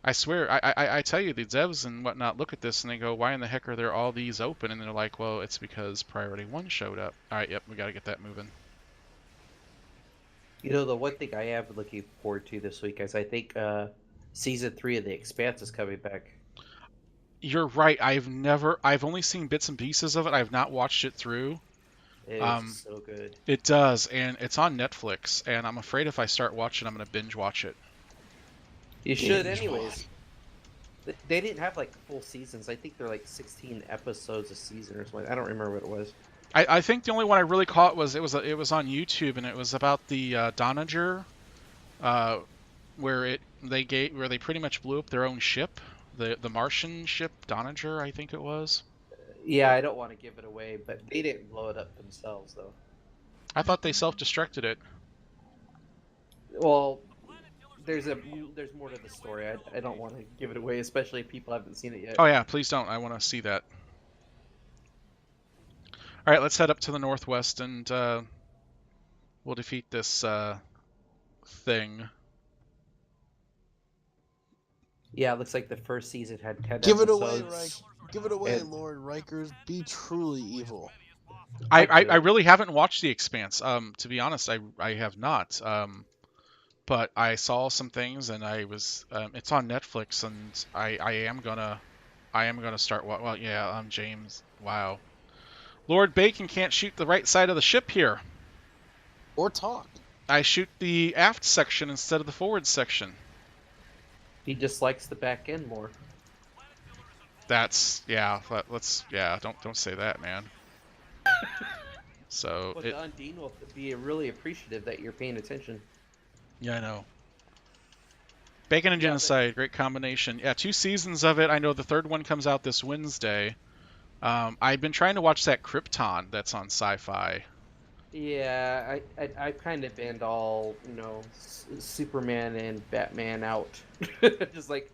I swear, I tell you, the devs and whatnot look at this and they go, why in the heck are there all these open? And they're like, well, it's because Priority One showed up. All right, yep, we got to get that moving. You know, the one thing I am looking forward to this week is I think season 3 of The Expanse is coming back. You're right. I've only seen bits and pieces of it. I've not watched it through. It is so good. It does, and it's on Netflix. And I'm afraid if I start watching, I'm gonna binge watch it. You should, anyways. They didn't have like full seasons. I think they're like 16 episodes a season or something. I don't remember what it was. I think the only one I really caught was it was on YouTube, and it was about the Donager, where they pretty much blew up their own ship, the Martian ship Donager, I think it was. Yeah, I don't want to give it away, but they didn't blow it up themselves, though. I thought they self-destructed it. Well, there's more to the story. I don't want to give it away, especially if people haven't seen it yet. Oh yeah, please don't. I want to see that. All right, let's head up to the northwest, and we'll defeat this thing. Yeah, it looks like the first season had 10 Give it episodes. away, Give it away, Lord Rikers. Be truly evil. I really haven't watched The Expanse. To be honest, I have not. But I saw some things, and I was it's on Netflix, and I am gonna start. Well, yeah, I'm James. Wow, Lord Bacon can't shoot the right side of the ship here. Or talk. I shoot the aft section instead of the forward section. He just likes the back end more. That's don't say that, man. So Well, the Undine will be really appreciative that you're paying attention. Yeah, I know. Bacon and Genocide, great combination. Yeah, 2 seasons of it. I know the third one comes out this Wednesday. I've been trying to watch that Krypton that's on Sci-Fi. Yeah, I kind of banned all, Superman and Batman out. Just like,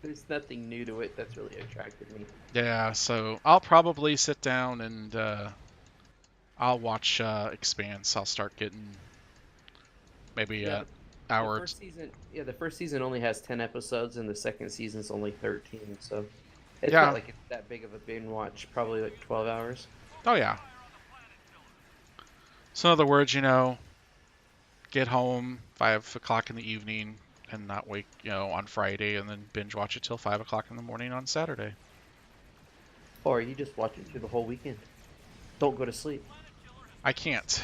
there's nothing new to it that's really attracted me. Yeah, so I'll probably sit down and I'll watch Expanse. I'll start getting maybe an hour. The first season only has 10 episodes, and the second season's only 13. So it's Yeah. not like it's that big of a binge watch. Probably like 12 hours. Oh yeah. So in other words, get home 5 o'clock in the evening and not wake, on Friday, and then binge watch it till 5 o'clock in the morning on Saturday. Or you just watch it through the whole weekend. Don't go to sleep. I can't.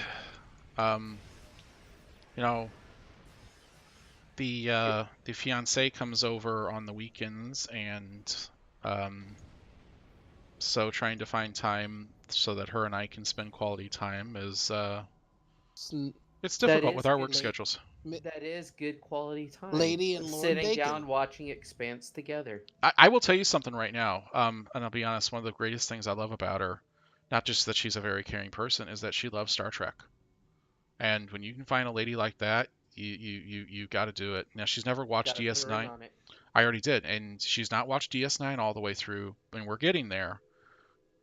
The fiance comes over on the weekends, and so trying to find time so that her and I can spend quality time is it's difficult with our work schedules. That is good quality time. Lady and Lord sitting Bacon. down watching Expanse together. I will tell you something right now, and I'll be honest, one of the greatest things I love about her, not just that she's a very caring person, is that she loves Star Trek. And when you can find a lady like that, you got to do it. Now, she's never watched DS9. I already did, and she's not watched DS9 all the way through, and we're getting there.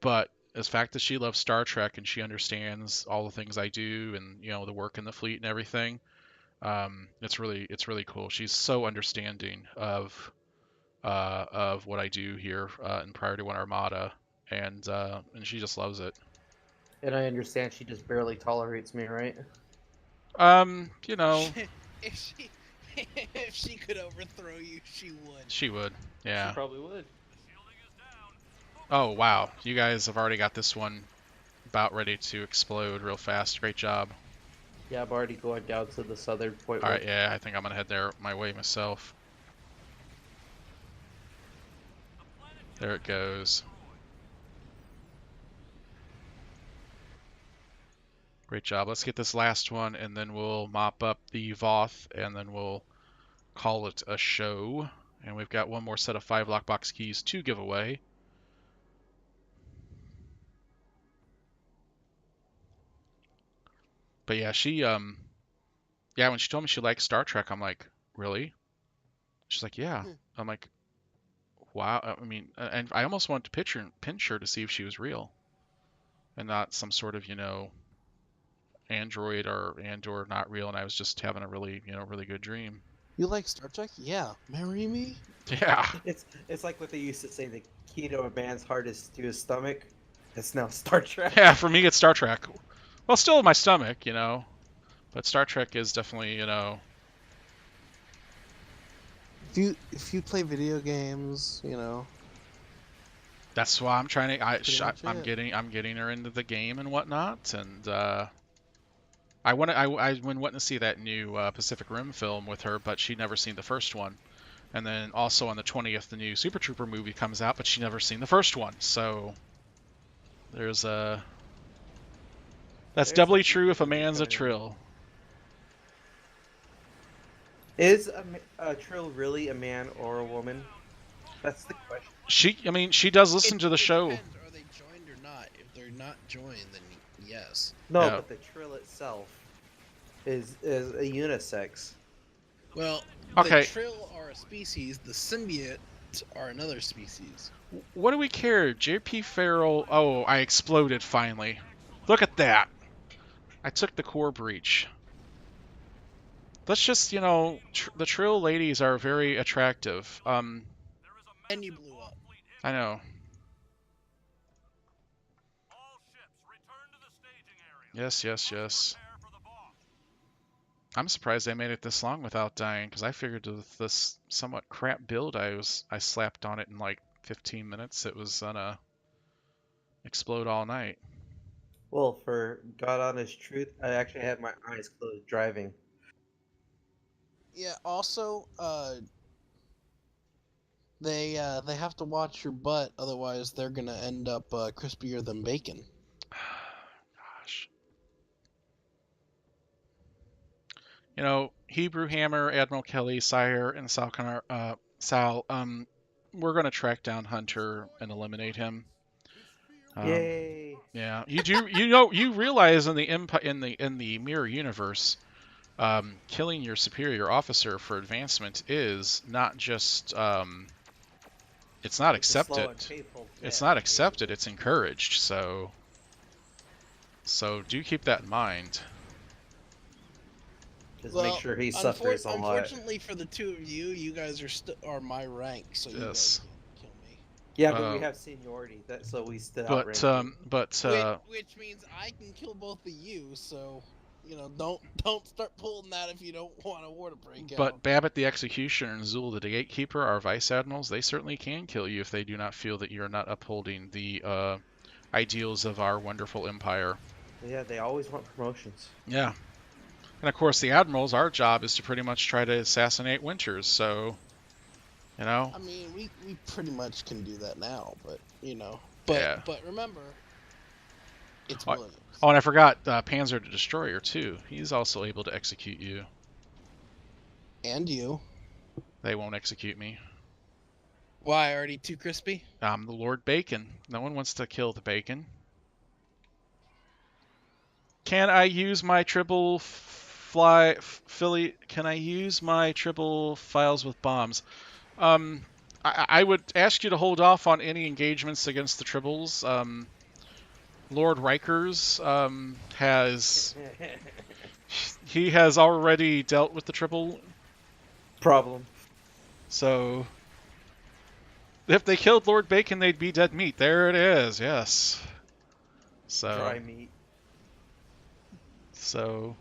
But the fact that she loves Star Trek and she understands all the things I do, and the work in the fleet and everything, it's really cool. She's so understanding of what I do here in Priority One Armada, and she just loves it. And I understand she just barely tolerates me, right? If she could overthrow you, she would. She would, yeah. She probably would. Oh, wow. You guys have already got this one about ready to explode real fast. Great job. Yeah, I'm already going down to the southern point. Alright, yeah, I think I'm going to head there my way myself. There it goes. Great job. Let's get this last one, and then we'll mop up the Voth, and then we'll call it a show. And we've got one more set of 5 lockbox keys to give away. But yeah, yeah, when she told me she liked Star Trek, I'm like, really? She's like, yeah. I'm like, wow. I mean, and I almost wanted to pinch her to see if she was real, and not some sort of, android or not real. And I was just having a really, really good dream. You like Star Trek? Yeah. Marry me? Yeah. It's like what they used to say: the key to a man's heart is to his stomach. It's now Star Trek. Yeah, for me, it's Star Trek. Well, still my stomach, but Star Trek is definitely, If you play video games, That's why I'm trying to. Pretty much I'm it. getting her into the game and whatnot, and I went to see that new Pacific Rim film with her, but she'd never seen the first one. And then also on the 20th, the new Super Trooper movie comes out, but she'd never seen the first one. So there's a. That's There's doubly a true if a movie man's a coming out. Trill. Is a Trill really a man or a woman? That's the question. She does listen to the show. Depends. Are they joined or not? If they're not joined, then yes. No, Yeah. but the Trill itself is a unisex. Well, Okay. the Trill are a species. The symbiote are another species. What do we care? JP Farrell. Oh, I exploded finally. Look at that. I took the core breach. Let's just, the Trill ladies are very attractive. And you blew up. I know. Yes. I'm surprised I made it this long without dying, because I figured with this somewhat crap build I slapped on it in like 15 minutes, it was gonna explode all night. Well, for God honest truth, I actually had my eyes closed driving. Yeah. Also, they have to watch your butt, otherwise they're gonna end up crispier than bacon. Gosh. Hebrew Hammer, Admiral Kelly, Sire, and Sal, we're gonna track down Hunter and eliminate him. Yay! Yeah, you realize in the mirror universe, killing your superior officer for advancement is not just it's not It's a slow accepted. and painful It's death, not accepted. basically. It's encouraged. So do keep that in mind. Just make sure he suffers a lot. Unfortunately for the two of you, you guys are my rank, so you guys Yes. can't kill me. Yeah, but we have seniority, so we still outrank you. Which means I can kill both of you. So, don't start pulling that if you don't want a war to break out. But Babbitt the Executioner and Zool the Gatekeeper, our vice admirals, they certainly can kill you if they do not feel that you're not upholding the ideals of our wonderful empire. Yeah, they always want promotions. Yeah. And of course, the admirals, our job is to pretty much try to assassinate Winters, so, I mean, we pretty much can do that now, but, Yeah. But remember, it's Williams. Oh, and I forgot Panzer the Destroyer, too. He's also able to execute you. And you. They won't execute me. Why, already too crispy? I'm the Lord Bacon. No one wants to kill the Bacon. Can I use my triple Can I use my triple files with bombs? I would ask you to hold off on any engagements against the tribbles. Lord Rikers has already dealt with the triple problem. So if they killed Lord Bacon, they'd be dead meat. There it is. Yes. So dry meat. So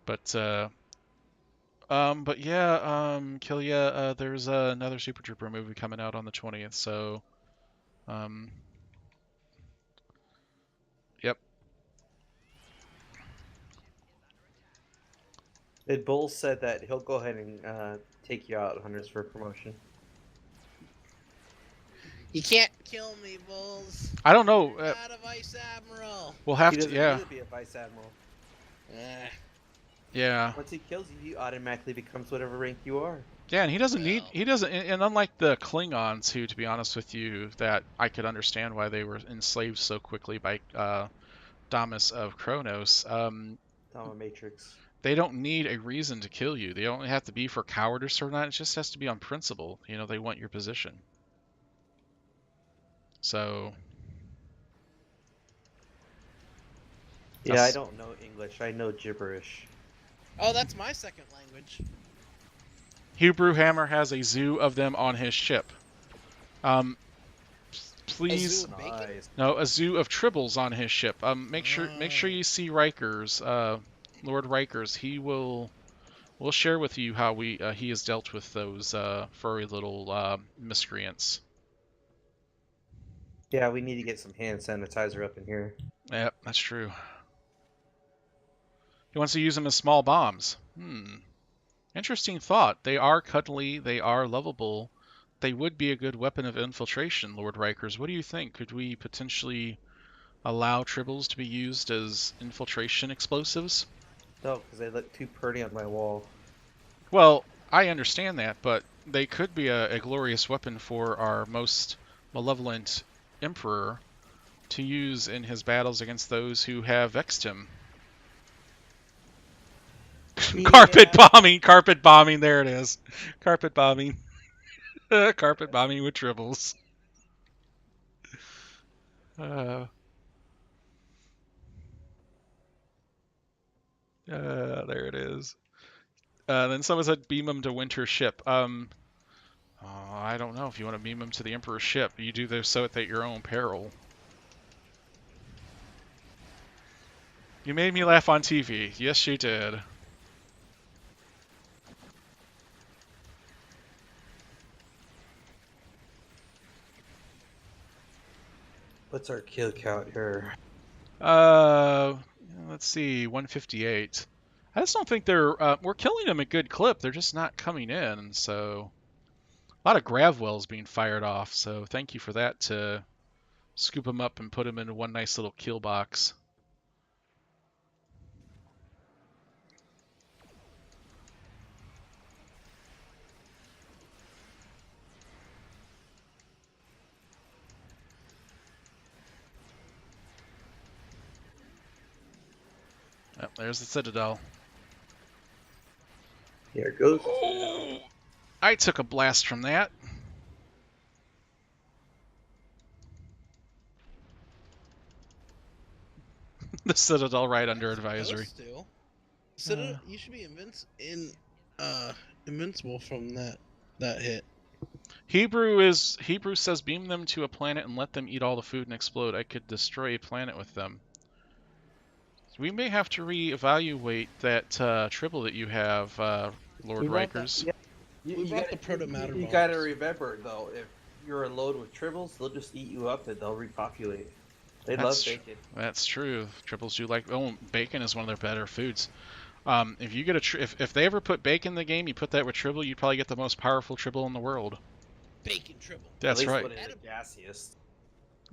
but yeah, Killia, there's another Super Trooper movie coming out on the 20th, so yep. Bull said that he'll go ahead and take you out, Hunters, for promotion. You can't kill me, Bulls. I don't know. You're not a vice admiral. We'll He have to. doesn't Yeah. need to be a vice admiral. Eh, Yeah. Once he kills you, he automatically becomes whatever rank you are. Yeah, and he doesn't need. Well. He doesn't. And unlike the Klingons, who, to be honest with you, that I could understand why they were enslaved so quickly by Damas of Kronos. Dominatrix. They don't need a reason to kill you. They don't have to be for cowardice or not. It just has to be on principle. You know, they want your position. So. Yeah, That's- I don't know English. I know gibberish. Oh, that's my second language. Hugh Brewhammer has a zoo of them on his ship. Please. A zoo of bacon? Nice. No, a zoo of tribbles on his ship. Make sure you see Rikers, Lord Rikers. He will share with you how he has dealt with those furry little miscreants. Yeah, we need to get some hand sanitizer up in here. Yep, that's true. He wants to use them as small bombs. Interesting thought. They are cuddly. They are lovable. They would be a good weapon of infiltration, Lord Rikers. What do you think? Could we potentially allow tribbles to be used as infiltration explosives? No, because they look too pretty on my wall. Well, I understand that, but they could be a glorious weapon for our most malevolent emperor to use in his battles against those who have vexed him. Carpet bombing, there it is. Carpet bombing. Carpet bombing with tribbles. There it is. Then someone said beam him to Winter's ship. I don't know if you want to beam him to the Emperor's ship. You do this so at your own peril. You made me laugh on TV. Yes, you did. What's our kill count here? Let's see, 158. I just don't think they're. We're killing them a good clip. They're just not coming in. So a lot of grav wells being fired off. So thank you for that to scoop them up and put them into one nice little kill box. Yep, there's the Citadel. Here it goes. Oh, I took a blast from that. The Citadel right under advisory. You should be invincible from that hit. Hebrew says beam them to a planet and let them eat all the food and explode. I could destroy a planet with them. We may have to reevaluate that tribble that you have, Lord Rikers. We brought the proto-matter You bombs. gotta remember, though, if you're alone with tribbles, they'll just eat you up and they'll repopulate. They love bacon. That's true. Tribbles do like. Oh, bacon is one of their better foods. If you get if they ever put bacon in the game, you put that with tribble, you'd probably get the most powerful tribble in the world. Bacon tribble. That's At least right. when it's gaseous.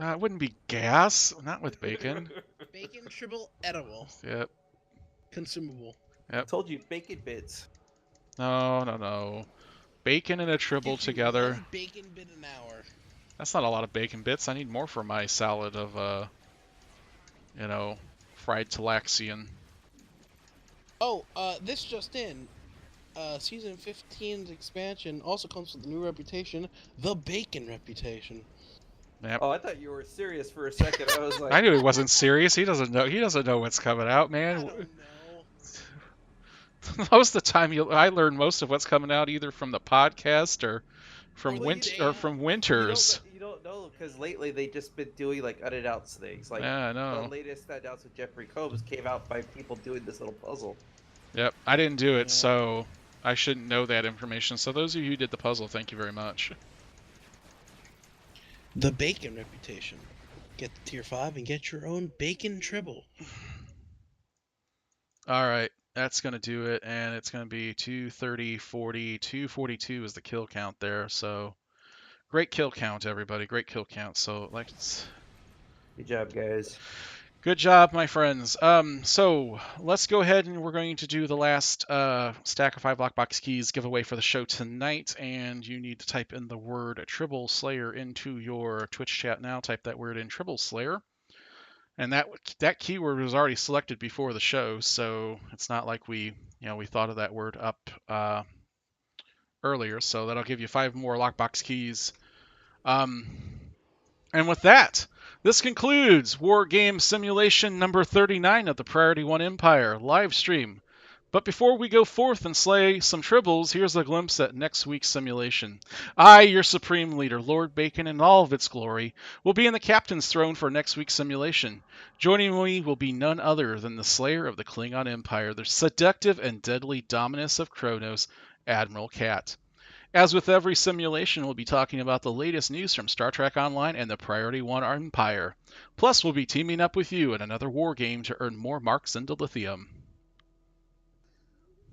It wouldn't be gas, not with bacon. Bacon tribble edible. Yep. Consumable. I told you, bacon bits. No. Bacon and a tribble Gives you together. 1 bacon bit an hour. That's not a lot of bacon bits. I need more for my salad of, fried Talaxian. Oh, this just in. Season 15's expansion also comes with a new reputation, the Bacon Reputation. Yep. Oh, I thought you were serious for a second. I was like, I knew he wasn't serious. He doesn't know. He doesn't know what's coming out, I man. don't know. Most of the time, I learn most of what's coming out either from the podcast or from Well, from Winters. You don't know, because lately they just been doing like unannounced things. Like Yeah, I know. the latest announced with Jeffrey Combs came out by people doing this little puzzle. Yep, I didn't do it, Yeah. so I shouldn't know that information. So those of you who did the puzzle, thank you very much. The Bacon Reputation. Get the tier 5 and get your own Bacon Tribble. All right, that's going to do it, and it's going to be 230, 40, 242 is the kill count there. So Great kill count, everybody. Great kill count. So, Good job, guys. good job, my friends. So let's go ahead and we're going to do the last stack of 5 lockbox keys giveaway for the show tonight. And you need to type in the word Tribble Slayer into your Twitch chat now. Type that word in, Tribble Slayer. And that keyword was already selected before the show, so it's not like we thought of that word up earlier. So that'll give you 5 more lockbox keys. And with that, this concludes War Game Simulation number 39 of the Priority One Empire live stream. But before we go forth and slay some tribbles, here's a glimpse at next week's simulation. I, your supreme leader, Lord Bacon, in all of its glory, will be in the captain's throne for next week's simulation. Joining me will be none other than the slayer of the Klingon Empire, the seductive and deadly dominus of Kronos, Admiral Kat. As with every simulation, we'll be talking about the latest news from Star Trek Online and the Priority One Empire. Plus, we'll be teaming up with you in another war game to earn more marks into lithium.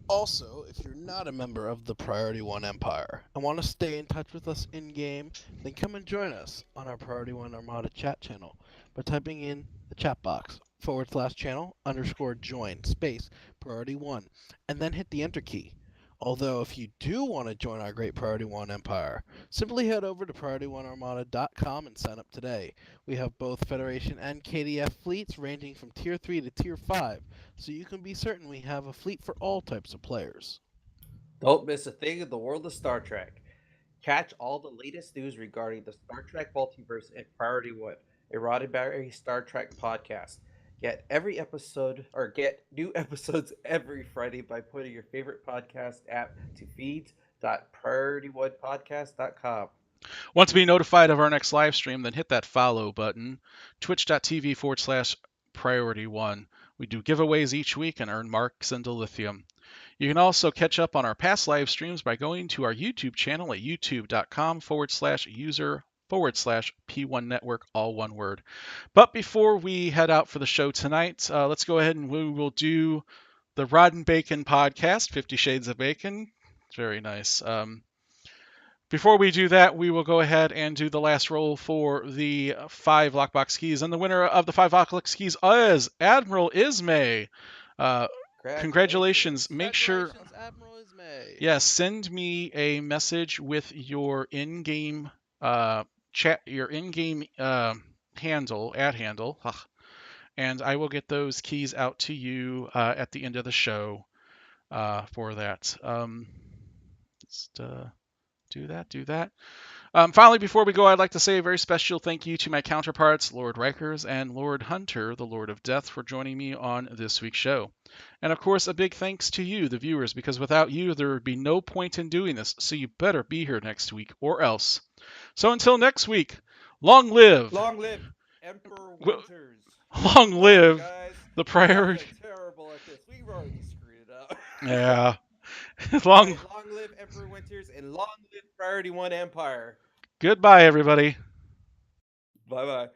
Also, if you're not a member of the Priority One Empire and want to stay in touch with us in-game, then come and join us on our Priority One Armada chat channel by typing in the chat box /channel_join space Priority One and then hit the enter key. Although, if you do want to join our great Priority One Empire, simply head over to PriorityOneArmada.com and sign up today. We have both Federation and KDF fleets ranging from Tier 3 to Tier 5, so you can be certain we have a fleet for all types of players. Don't miss a thing in the world of Star Trek. Catch all the latest news regarding the Star Trek Multiverse at Priority One, a Roddenberry Star Trek Podcast. Get new episodes every Friday by putting your favorite podcast app to feeds.priorityonepodcast.com. Want to be notified of our next live stream? Then hit that follow button, twitch.tv/priorityone. We do giveaways each week and earn marks into lithium. You can also catch up on our past live streams by going to our YouTube channel at youtube.com/user/P1 Network, all one word. But before we head out for the show tonight, let's go ahead and we will do the Roddenberry podcast, 50 Shades of Bacon. It's very nice. Before we do that, we will go ahead and do the last roll for the 5 lockbox keys. And the winner of the 5 lockbox keys is Admiral Ismay. Congratulations. Make sure. Admiral Ismay. Yes, send me a message with your in-game chat, your in-game handle, and I will get those keys out to you at the end of the show for that. Just do that. Finally, before we go, I'd like to say a very special thank you to my counterparts, Lord Rikers and Lord Hunter, the Lord of Death, for joining me on this week's show. And of course, a big thanks to you, the viewers, because without you, there would be no point in doing this, so you better be here next week or else. So until next week, long live Emperor Winters. Long live Guys, the priority. terrible at this. We've already screwed it up. Yeah. Long live Emperor Winters and long live Priority One Empire. Goodbye, everybody. Bye-bye.